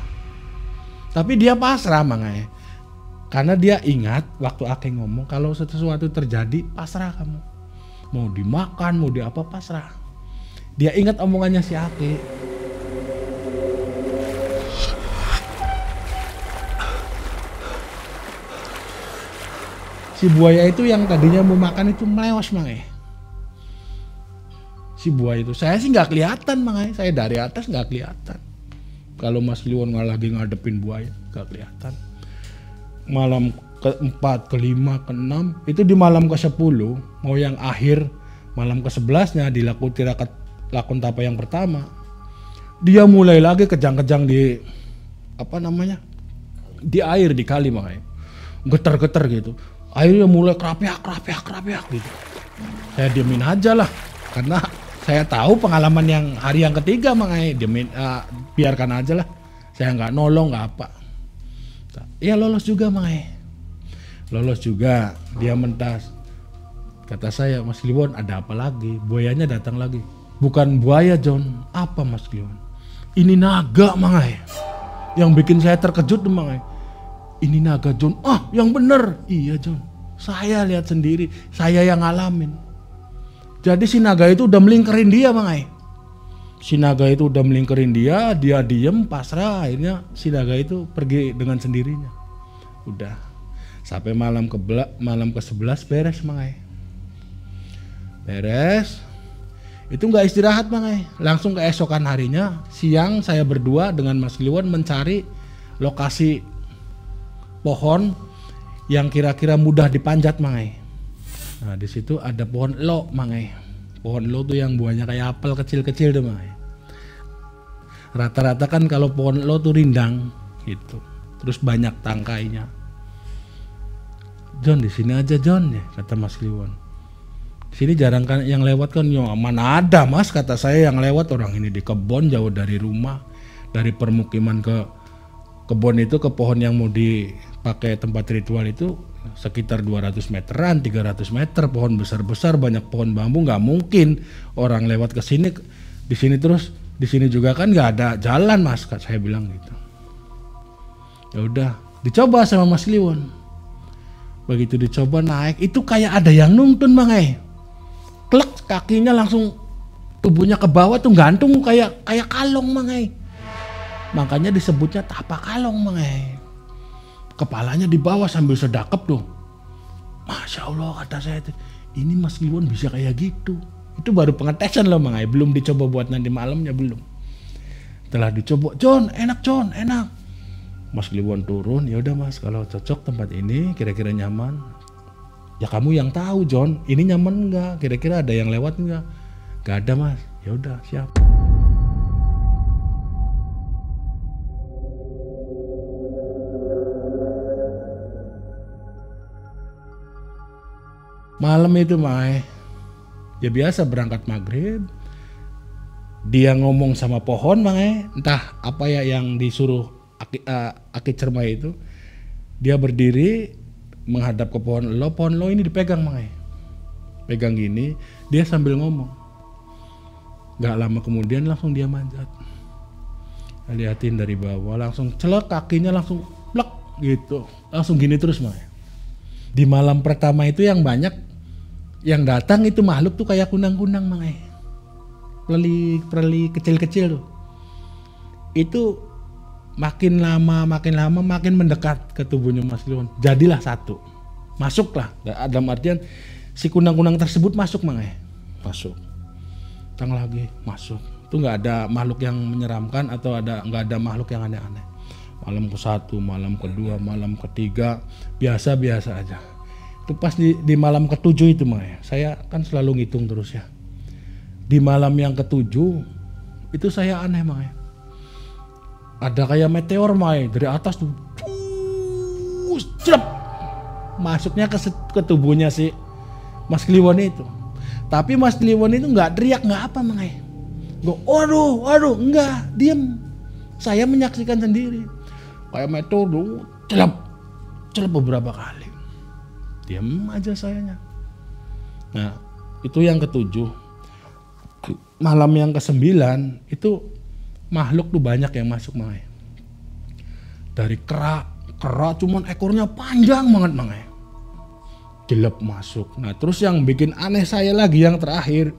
Tapi dia pasrah, mangai. Karena dia ingat waktu Aki ngomong kalau sesuatu terjadi pasrah kamu. Mau dimakan, mau di apa, pasrah. Dia ingat omongannya si Aki. Si buaya itu yang tadinya mau makan itu melewas, mangai. Si buaya itu, saya sih nggak kelihatan, mangai. Saya dari atas nggak kelihatan. Kalau Mas Kliwon lagi ngadepin buaya, nggak kelihatan. Malam ke-4, ke-5, ke-6, itu di malam ke-10, mau yang akhir, malam ke-11-nya di lakon tapa yang pertama, dia mulai lagi kejang-kejang di di air, di kali, makanya getar-getar gitu. Airnya mulai kerapiak gitu. Saya diemin aja lah, karena saya tahu pengalaman yang hari yang ketiga, makanya diemin, biarkan aja lah. Saya nggak nolong, nggak apa. Ya lolos juga, makanya. Lolos juga, dia mentas. Kata saya, Mas Kliwon ada apa lagi? Buayanya datang lagi. Bukan buaya John, apa Mas Kliwon? Ini naga mangai. Yang bikin saya terkejut tuh mangai. Ini naga John, yang bener. Iya John, saya lihat sendiri, saya yang ngalamin. Jadi si naga itu udah melingkerin dia mangai. Si naga itu udah melingkerin dia diem pasrah, akhirnya si naga itu pergi dengan sendirinya. Udah, sampai malam ke-11 beres mangai. Beres, itu nggak istirahat mangai, langsung keesokan harinya, siang saya berdua dengan Mas Kliwon mencari lokasi pohon yang kira-kira mudah dipanjat mangai. Nah di situ ada pohon elo mangai. Pohon elo tuh yang buahnya kayak apel kecil-kecil tuh mangai. Rata-rata kan kalau pohon elo tuh rindang gitu. Terus banyak tangkainya. John di sini aja John ya, kata Mas Kliwon. Di sini jarang kan yang lewat kan, ya mana ada Mas, kata saya yang lewat orang ini di kebon jauh dari rumah, dari permukiman ke kebon itu ke pohon yang mau dipakai tempat ritual itu sekitar 200 meteran, 300 meter, pohon besar-besar, banyak pohon bambu, nggak mungkin orang lewat ke sini, di sini terus, di sini juga kan nggak ada jalan Mas, saya bilang gitu. Ya udah, dicoba sama Mas Kliwon. Begitu dicoba naik, itu kayak ada yang nuntun mangai. Klek, kakinya langsung tubuhnya ke bawah tuh gantung kayak kalong mangai. Makanya disebutnya tapak kalong mangai. Kepalanya di bawah sambil sedakep tuh. Masya Allah kata saya, ini Mas Kliwon bisa kayak gitu. Itu baru pengetesan loh mangai, belum dicoba buat nanti malamnya, belum. Setelah dicoba, John enak. Mas Kliwon turun, ya udah Mas, kalau cocok tempat ini, kira-kira nyaman. Ya kamu yang tahu John, ini nyaman enggak? Kira-kira ada yang lewat enggak? Gak ada Mas. Ya udah siap. Malam itu Mai, ya biasa berangkat maghrib, dia ngomong sama pohon Mai, entah apa ya yang disuruh Aki Cermai itu, dia berdiri menghadap ke pohon lo ini dipegang Mai, pegang gini, dia sambil ngomong. Gak lama kemudian langsung dia manjat, liatin dari bawah, langsung celek kakinya langsung plek gitu, langsung gini terus Mai. Di malam pertama itu yang banyak yang datang itu makhluk tuh kayak kunang-kunang mangai, pelik kecil-kecil tuh. Itu makin lama makin mendekat ke tubuhnya Mas Kliwon. Jadilah satu, masuklah. Dalam artian si kunang-kunang tersebut masuk mangai, masuk. Datang lagi masuk. Itu nggak ada makhluk yang menyeramkan atau nggak ada makhluk yang aneh-aneh. Malam ke-1, malam ke-2, malam ke-3 biasa-biasa aja. Itu pas di malam ke-7 itu Mai, saya kan selalu ngitung terus ya. Di malam yang ke-7 itu saya aneh Mai. Ada kayak meteor Mai dari atas tuh, celep, masuknya ke tubuhnya si Mas Kliwon itu. Tapi Mas Kliwon itu nggak teriak nggak apa Mai. Gue, waduh, enggak, diem. Saya menyaksikan sendiri. Kayak meteor tuh, celep beberapa kali. Diam aja sayanya. Nah itu yang ke-7. Malam yang ke-9 itu makhluk tuh banyak yang masuk Mangai. Dari kera cuman ekornya panjang banget Mangai. Jelep masuk. Nah terus yang bikin aneh saya lagi yang terakhir,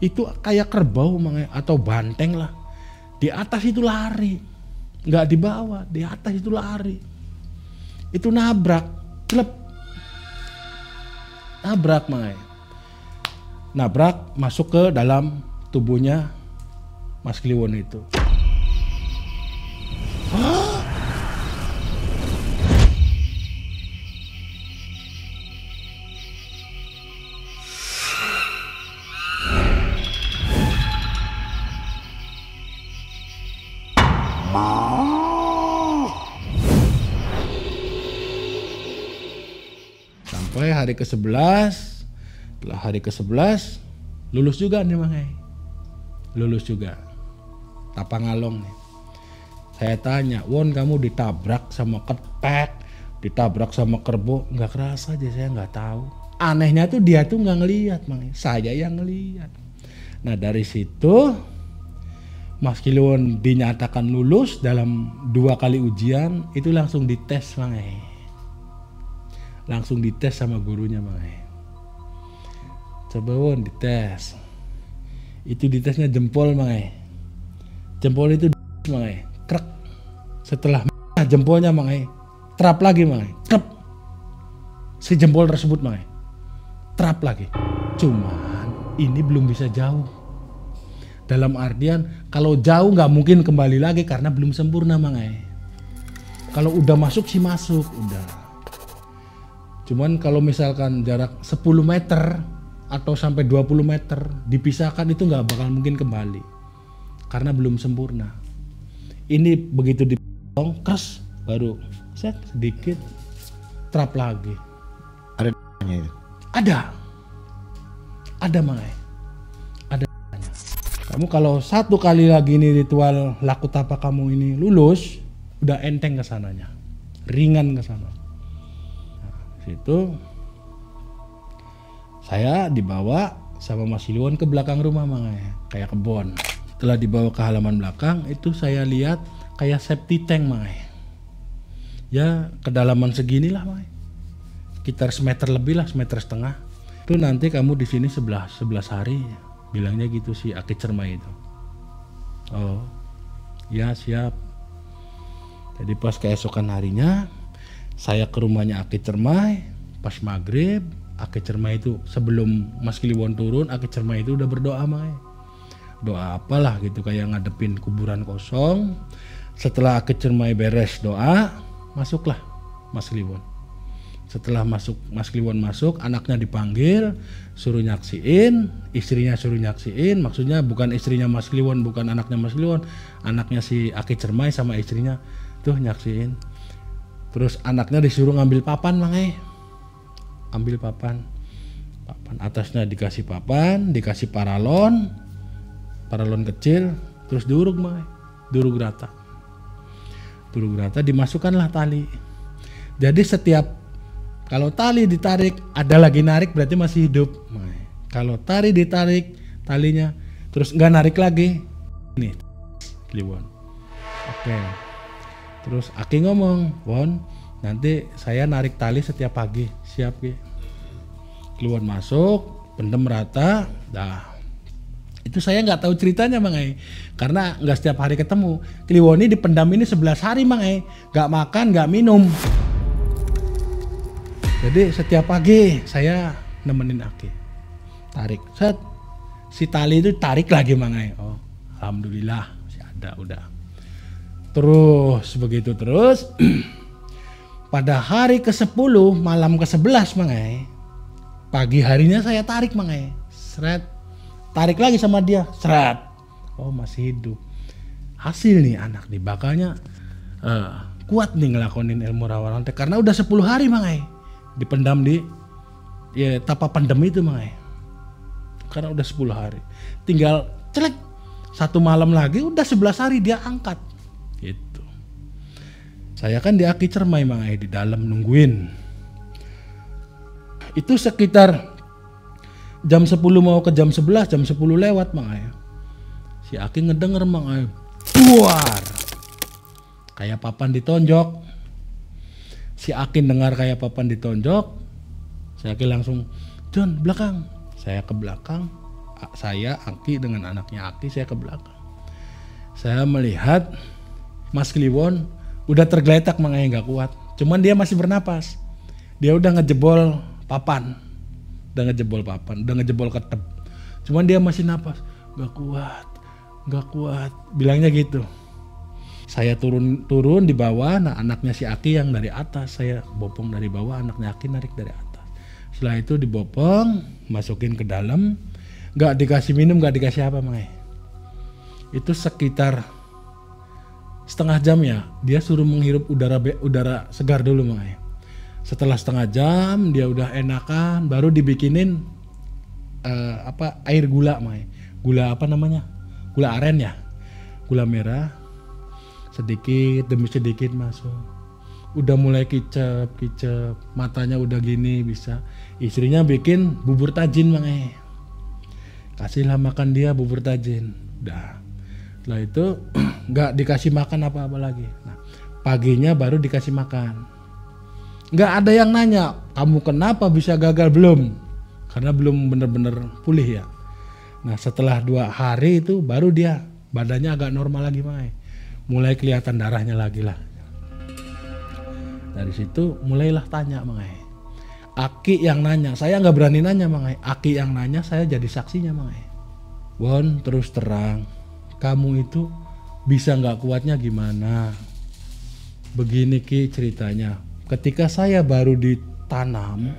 itu kayak kerbau Mangai atau banteng lah. Di atas itu lari, nggak di bawah, di atas itu lari. Itu nabrak, jelep. Nabrak Mangai. Nabrak masuk ke dalam tubuhnya Mas Kliwon itu. Sampai hari ke-11, setelah hari ke-11 lulus juga nih Mangai. Lulus juga. Tapangalong nih. Saya tanya, Won kamu ditabrak sama ketek, ditabrak sama kerbau, nggak kerasa aja, saya nggak tahu. Anehnya tuh dia tuh nggak ngelihat, saya yang ngelihat. Nah dari situ Mas Kliwon dinyatakan lulus dalam 2 kali ujian, itu langsung dites langsung dites sama gurunya coba Won dites, itu ditesnya jempol jempol itu krek, setelah jempolnya trap lagi trap, si jempol tersebut trap lagi, cuman ini belum bisa jauh. Dalam artian kalau jauh nggak mungkin kembali lagi karena belum sempurna Kalau udah masuk sih masuk udah. Cuman kalau misalkan jarak 10 meter atau sampai 20 meter dipisahkan itu nggak bakal mungkin kembali karena belum sempurna. Ini begitu dipotong kes baru set sedikit trap lagi. Ada ada kamu kalau 1 kali lagi ini ritual laku tapa kamu ini lulus, udah enteng kesananya, ringan kesana. Nah, situ saya dibawa sama Mas Kliwon ke belakang rumah kayak kebon. Setelah dibawa ke halaman belakang, itu saya lihat kayak safety tank ya kedalaman segini lah sekitar semeter lebih lah, 1,5 meter. Itu nanti kamu di sini 11 hari. Bilangnya gitu si Aki Cermai itu. Oh ya siap. Jadi pas keesokan harinya saya ke rumahnya Aki Cermai. Pas maghrib Aki Cermai itu sebelum Mas Kliwon turun, Aki Cermai itu udah berdoa doa apalah gitu kayak ngadepin kuburan kosong. Setelah Aki Cermai beres doa, masuklah Mas Kliwon. Setelah Mas Kliwon masuk, anaknya dipanggil, suruh nyaksiin, istrinya suruh nyaksiin, maksudnya bukan istrinya Mas Kliwon, bukan anaknya Mas Kliwon, anaknya si Aki Cermai sama istrinya tuh nyaksiin. Terus anaknya disuruh ngambil papan ambil papan atasnya dikasih papan, dikasih paralon kecil, terus durug rata dimasukkanlah tali. Jadi setiap kalau tali ditarik, ada lagi narik berarti masih hidup. Kalau tali ditarik talinya, terus nggak narik lagi, nih Kliwon. Oke. Terus Aki ngomong, Won, nanti saya narik tali setiap pagi, siap Ki. Kliwon masuk, pendem rata, dah. Itu saya nggak tahu ceritanya karena nggak setiap hari ketemu. Kliwon ini dipendam ini 11 hari nggak makan, nggak minum. Jadi setiap pagi saya nemenin Aki, tarik, set, si tali itu tarik lagi Oh, alhamdulillah masih ada udah. Terus begitu terus. Pada hari ke-10 malam ke-11 pagi harinya saya tarik seret, tarik lagi sama dia, seret. Oh masih hidup. Hasil nih anak nih bakalnya kuat nih ngelakonin ilmu rawalan karena udah 10 hari dipendam di tapa pendem itu karena udah 10 hari, tinggal celek 1 malam lagi udah 11 hari dia angkat gitu. Saya kan di Aki Cermai di dalam nungguin. Itu sekitar jam 10 mau ke jam 11, jam 10 lewat si Aki ngedenger buar kayak papan ditonjok. Si Aki dengar kayak papan ditonjok, si Aki langsung, John belakang. Saya ke belakang, saya Aki dengan anaknya Aki, saya ke belakang. Saya melihat Mas Kliwon udah tergeletak nggak kuat, cuman dia masih bernapas. Dia udah ngejebol papan, udah ngejebol ketep, cuman dia masih napas, nggak kuat, bilangnya gitu. Saya turun di bawah, nah anaknya si Aki yang dari atas, saya bopong dari bawah, anaknya Aki narik dari atas. Setelah itu dibopong, masukin ke dalam, nggak dikasih minum, nggak dikasih apa Itu sekitar setengah jam ya, dia suruh menghirup udara segar dulu Setelah setengah jam dia udah enakan, baru dibikinin air gula gula apa namanya, gula aren ya, gula merah. Sedikit demi sedikit masuk. udah mulai kicep, matanya udah gini bisa. Istrinya bikin bubur tajin Mang. Kasihlah makan dia bubur tajin. Udah. Setelah itu nggak dikasih makan apa-apa lagi. Nah, paginya baru dikasih makan. Nggak ada yang nanya, kamu kenapa bisa gagal belum? Karena belum bener-bener pulih ya. Nah setelah 2 hari itu baru dia badannya agak normal lagi Mang. Mulai kelihatan darahnya lagi lah. Dari situ mulailah tanya Mang. Aki yang nanya, saya nggak berani nanya Mang. Aki yang nanya, saya jadi saksinya Mang. Won, terus terang, kamu itu bisa nggak kuatnya gimana? Begini Ki ceritanya. Ketika saya baru ditanam,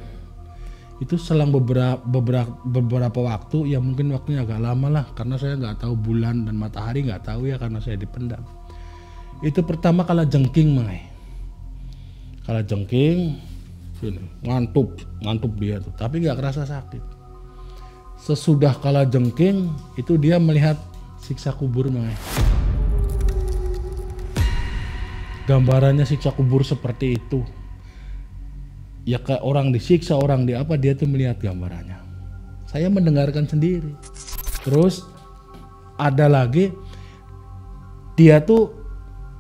itu selang beberapa waktu, ya mungkin waktunya agak lama lah, karena saya nggak tahu bulan dan matahari, nggak tahu ya karena saya dipendam. Itu pertama kala jengking Mang. Kala jengking, sini, ngantup dia tuh, tapi nggak kerasa sakit. Sesudah kala jengking, itu dia melihat siksa kubur Mang. Gambarannya siksa kubur seperti itu. Ya kayak orang disiksa, orang di apa, dia tuh melihat gambarannya. Saya mendengarkan sendiri. Terus ada lagi, dia tuh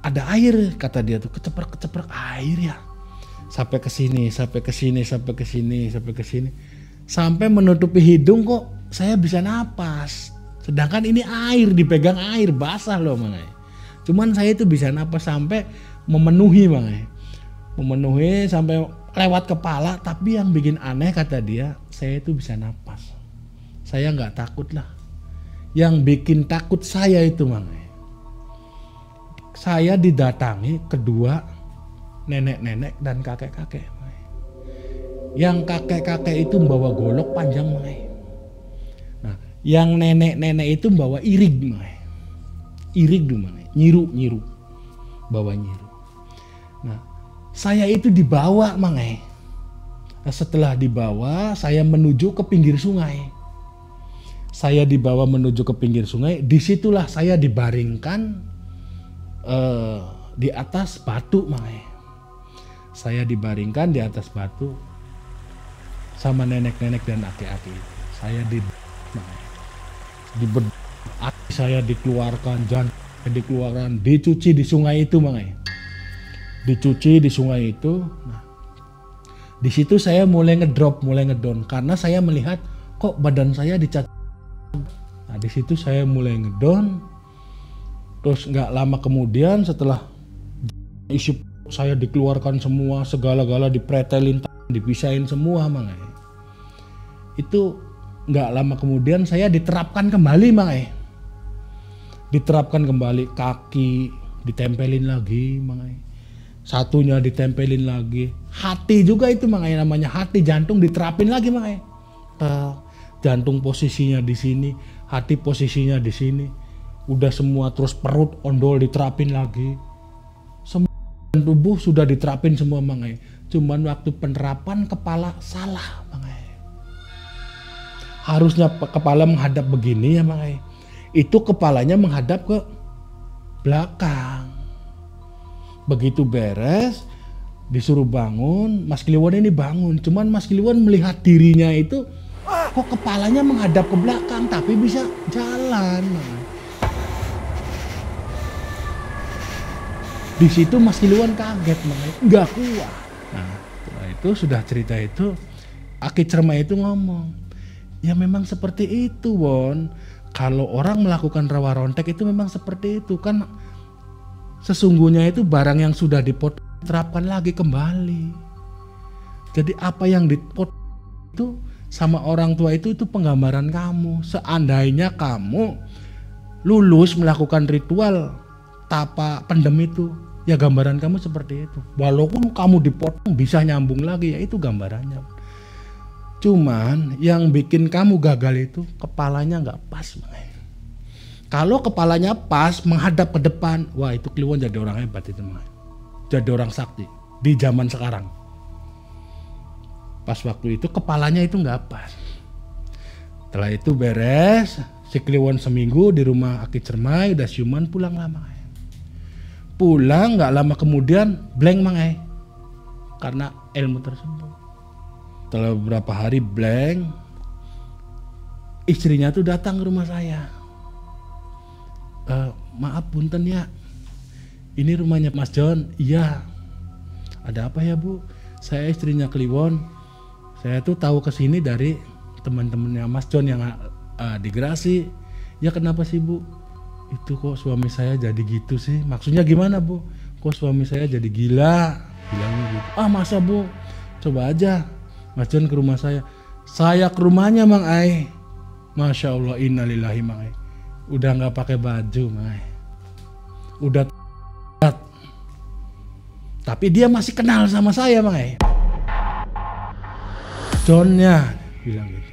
ada air, kata dia tuh keceprek air ya. Sampai ke sini, sampai ke sini, sampai ke sini, sampai ke sini. Sampai menutupi hidung kok saya bisa napas. Sedangkan ini air, dipegang air, basah loh Mang. Cuman saya itu bisa napas sampai memenuhi Mang. Memenuhi sampai lewat kepala, tapi yang bikin aneh kata dia, saya itu bisa napas. Saya nggak takut lah. Yang bikin takut saya itu Mang. Saya didatangi kedua nenek-nenek dan kakek-kakek. Yang kakek-kakek itu membawa golok panjang Mang. Nah, yang nenek-nenek itu membawa irig Mang. Irig tuh Mang, nyiru, bawa nyiru. Nah, saya itu dibawa Mang. Nah, setelah dibawa, saya menuju ke pinggir sungai. Saya dibawa menuju ke pinggir sungai. Disitulah saya dibaringkan di atas batu Mang. Saya dibaringkan di atas batu sama nenek-nenek dan aki-aki. Saya saya dikeluarkan, dikeluarkan, dicuci di sungai itu Mang. Dicuci di sungai itu. Nah, di situ saya mulai ngedrop, mulai ngedon karena saya melihat kok badan saya dicat. Nah, di situ saya mulai ngedon. Terus nggak lama kemudian setelah isi saya dikeluarkan semua, segala-gala dipretelin, dipisahin semua Mang. Itu nggak lama kemudian saya diterapkan kembali Mang. Diterapkan kembali, kaki ditempelin lagi Mang. Satunya ditempelin lagi, hati juga itu Mang, namanya hati, jantung diterapin lagi Mang. Jantung posisinya di sini, hati posisinya di sini, udah semua, terus perut, ondol diterapin lagi, semua tubuh sudah diterapin semua Mang. Cuman waktu penerapan kepala salah Mang. Harusnya kepala menghadap begini ya Mang. Itu kepalanya menghadap ke belakang. Begitu beres, disuruh bangun, Mas Kliwon ini bangun. Cuman Mas Kliwon melihat dirinya itu, kok kepalanya menghadap ke belakang, tapi bisa jalan. Di situ Mas Kliwon kaget, nggak kuat. Nah, setelah itu sudah cerita itu, Aki Cermai itu ngomong, ya memang seperti itu Won. Kalau orang melakukan rawa rontek itu memang seperti itu kan. Sesungguhnya itu barang yang sudah dipotong terapkan lagi kembali. Jadi apa yang dipotong itu sama orang tua itu penggambaran kamu. Seandainya kamu lulus melakukan ritual tapa pendem itu, ya gambaran kamu seperti itu. Walaupun kamu dipotong bisa nyambung lagi, ya itu gambarannya. Cuman yang bikin kamu gagal itu kepalanya nggak pas. Kalau kepalanya pas menghadap ke depan, wah itu Kliwon jadi orang hebat itu Mang. Jadi orang sakti di zaman sekarang. Pas waktu itu kepalanya itu nggak pas. Setelah itu beres, si Kliwon seminggu di rumah Aki Cermai, udah siuman, pulang lama. Pulang nggak lama kemudian blank Mang. karena ilmu tersebut. Setelah beberapa hari blank, istrinya tuh datang ke rumah saya. Maaf punten ya, ini rumahnya Mas John. Iya. Ada apa ya Bu? Saya istrinya Kliwon. Saya tuh tahu kesini dari teman-temannya Mas John yang di Grasi. Ya kenapa sih Bu? Itu kok suami saya jadi gitu sih. Maksudnya gimana Bu? Kok suami saya jadi gila? Bilangnya gitu. Masa Bu? Coba aja Mas John ke rumah saya. Saya ke rumahnya Mang Ai. Masya Allah, innalillahi Mang Ai. Udah nggak pakai baju Mang Ai. Udah tapi dia masih kenal sama saya Mang Ai. Johnnya bilang gitu.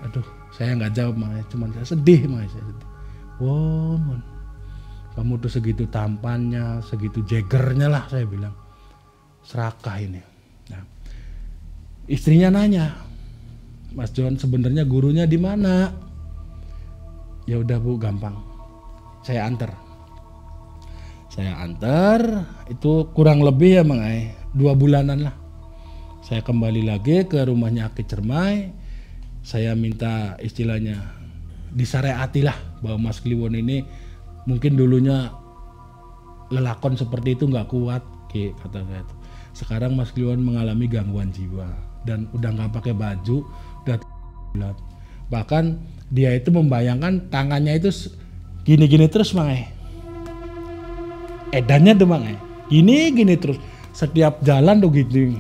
Aduh, saya nggak jawab Mang Ai, cuman saya sedih Mang Ai, saya sedih. Won, kamu tuh segitu tampannya, segitu jegernya lah, saya bilang. Serakah ini. Nah, istrinya nanya, Mas John sebenarnya gurunya di mana? Ya udah Bu, gampang. Saya antar. Itu kurang lebih ya Mang Ai, 2 bulanan lah. Saya kembali lagi ke rumahnya Aki Cermai. Saya minta istilahnya disyariati lah bahwa Mas Kliwon ini mungkin dulunya lelakon seperti itu nggak kuat, kata saya itu. Sekarang Mas Kliwon mengalami gangguan jiwa dan udah nggak pakai baju, udah bulat. Bahkan dia itu membayangkan tangannya itu gini-gini terus Mang Ai. Edannya tuh Mang Ai. Gini terus. Setiap jalan tuh gitu.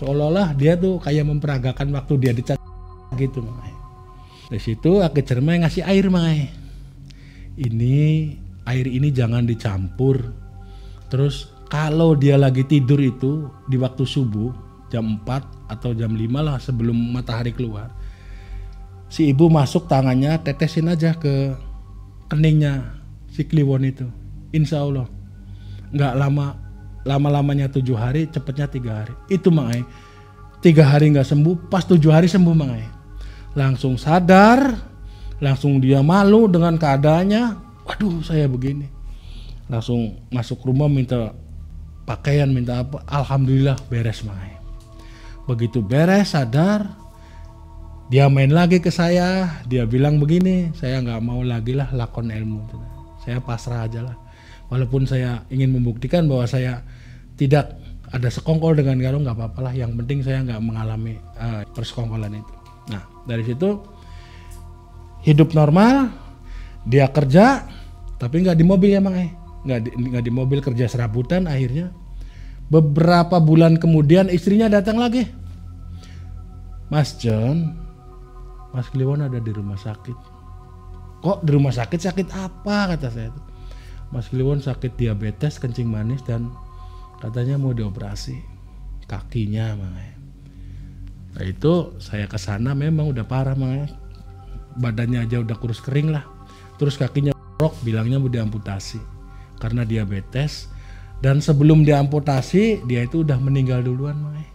Seolah-olah dia tuh kayak memperagakan waktu dia dicat gitu Mang Ai. Dari situ Aki Cermai ngasih air Mang Ai. Air ini jangan dicampur. Terus kalau dia lagi tidur itu di waktu subuh jam 4 atau jam 5 lah sebelum matahari keluar. Si ibu masuk tangannya tetesin aja ke keningnya si Kliwon itu. Insya Allah nggak lama-lamanya 7 hari, cepetnya 3 hari. Itu Mang Ai. 3 hari nggak sembuh, pas 7 hari sembuh Mang Ai. Langsung sadar, langsung dia malu dengan keadaannya. Waduh, saya begini. Langsung masuk rumah minta pakaian, minta apa. Alhamdulillah beres Mang Ai. Begitu beres, sadar, dia main lagi ke saya. Dia bilang begini, saya nggak mau lagi lah lakon ilmu. Saya pasrah aja lah. Walaupun saya ingin membuktikan bahwa saya tidak ada sekongkol dengan Garung, nggak apa-apa lah. Yang penting saya nggak mengalami persekongkolan itu. Nah dari situ hidup normal, dia kerja, tapi nggak di mobil ya Mang Ai. Nggak di mobil, kerja serabutan. Akhirnya beberapa bulan kemudian istrinya datang lagi. Mas John, Mas Kliwon ada di rumah sakit. Kok di rumah sakit? Sakit apa? Kata saya itu. Mas Kliwon sakit diabetes, kencing manis, dan katanya mau dioperasi kakinya Mang Ai. Nah itu saya kesana memang udah parah Mang Ai. Badannya aja udah kurus kering lah. Terus kakinya rok, bilangnya mau diamputasi karena diabetes. Dan sebelum diamputasi dia itu udah meninggal duluan Mang Ai.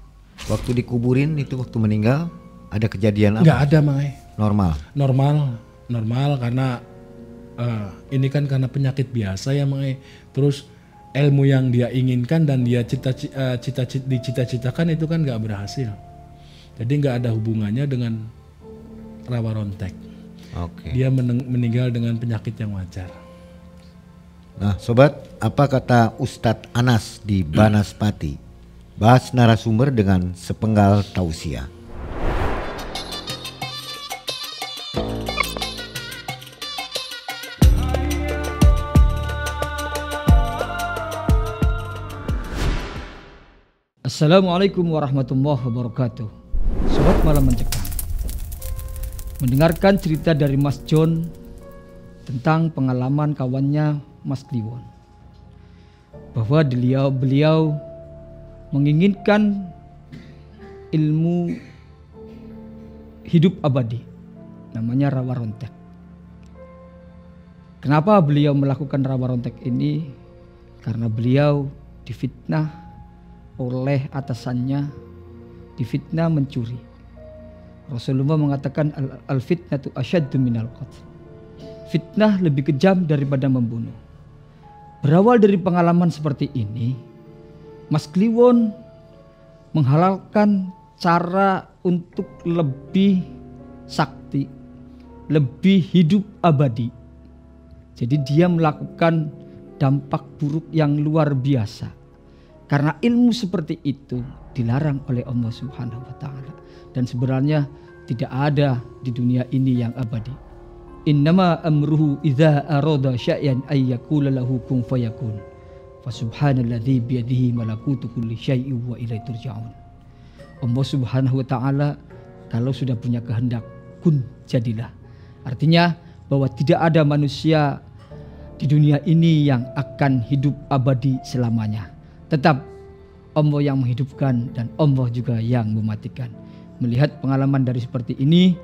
Waktu dikuburin itu, waktu meninggal ada kejadian apa? Nggak ada Mang Ai. Normal karena ini kan karena penyakit biasa ya Mang Ai. Terus ilmu yang dia inginkan dan dia dicita-citakan itu kan nggak berhasil. Jadi nggak ada hubungannya dengan rawa rontek. Oke. Dia meninggal dengan penyakit yang wajar. Nah sobat, apa kata Ustadz Anas di Banaspati? Bahas narasumber dengan sepenggal tausiah. Assalamualaikum warahmatullahi wabarakatuh. Sobat Malam Mencekam, mendengarkan cerita dari Mas John tentang pengalaman kawannya Mas Kliwon, bahwa beliau menginginkan ilmu hidup abadi, namanya rawa rontek. Kenapa beliau melakukan rawa rontek ini? Karena beliau difitnah oleh atasannya, difitnah mencuri. Rasulullah mengatakan al-fitnatu asyaddu minal qatl. Fitnah lebih kejam daripada membunuh. Berawal dari pengalaman seperti ini, Mas Kliwon menghalalkan cara untuk lebih sakti, lebih hidup abadi. Jadi dia melakukan dampak buruk yang luar biasa. Karena ilmu seperti itu dilarang oleh Allah Subhanahu wa taala. Dan sebenarnya tidak ada di dunia ini yang abadi. Innama amruhu idza arada syai'an ay yaqula lahu kun fayakun. Fa subhanalladzi biyadihi malakutu kulli syai'in wa ilaihi turja'un. Allah Subhanahu wa taala kalau sudah punya kehendak, kun jadilah. Artinya bahwa tidak ada manusia di dunia ini yang akan hidup abadi selamanya. Tetap Allah yang menghidupkan dan Allah juga yang mematikan. Melihat pengalaman dari seperti ini,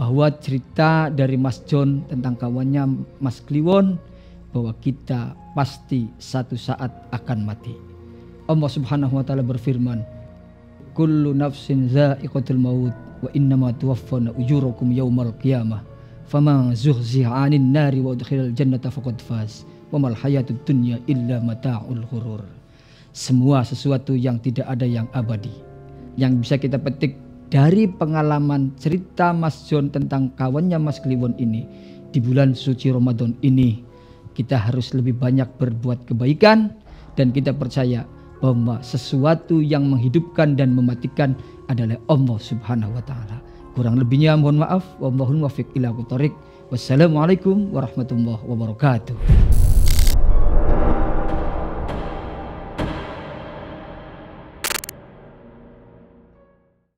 bahwa cerita dari Mas John tentang kawannya Mas Kliwon, bahwa kita pasti satu saat akan mati. Allah Subhanahu wa taala berfirman, kullu nafsin za'iqatul maut wa innama tuwaffawna ujurakum yaumal qiyamah. Faman zuhziha 'anil nari wa udkhilal jannata faqad faz. Wa mal hayatud dunya illa mata'ul ghurur. Semua sesuatu yang tidak ada yang abadi. Yang bisa kita petik dari pengalaman cerita Mas John tentang kawannya Mas Kliwon ini, di bulan suci Ramadan ini kita harus lebih banyak berbuat kebaikan, dan kita percaya bahwa sesuatu yang menghidupkan dan mematikan adalah Allah Subhanahu wa taala. Kurang lebihnya mohon maaf. Wallahul muwaffiq ila aqwamit thoriq. Wassalamualaikum warahmatullahi wabarakatuh.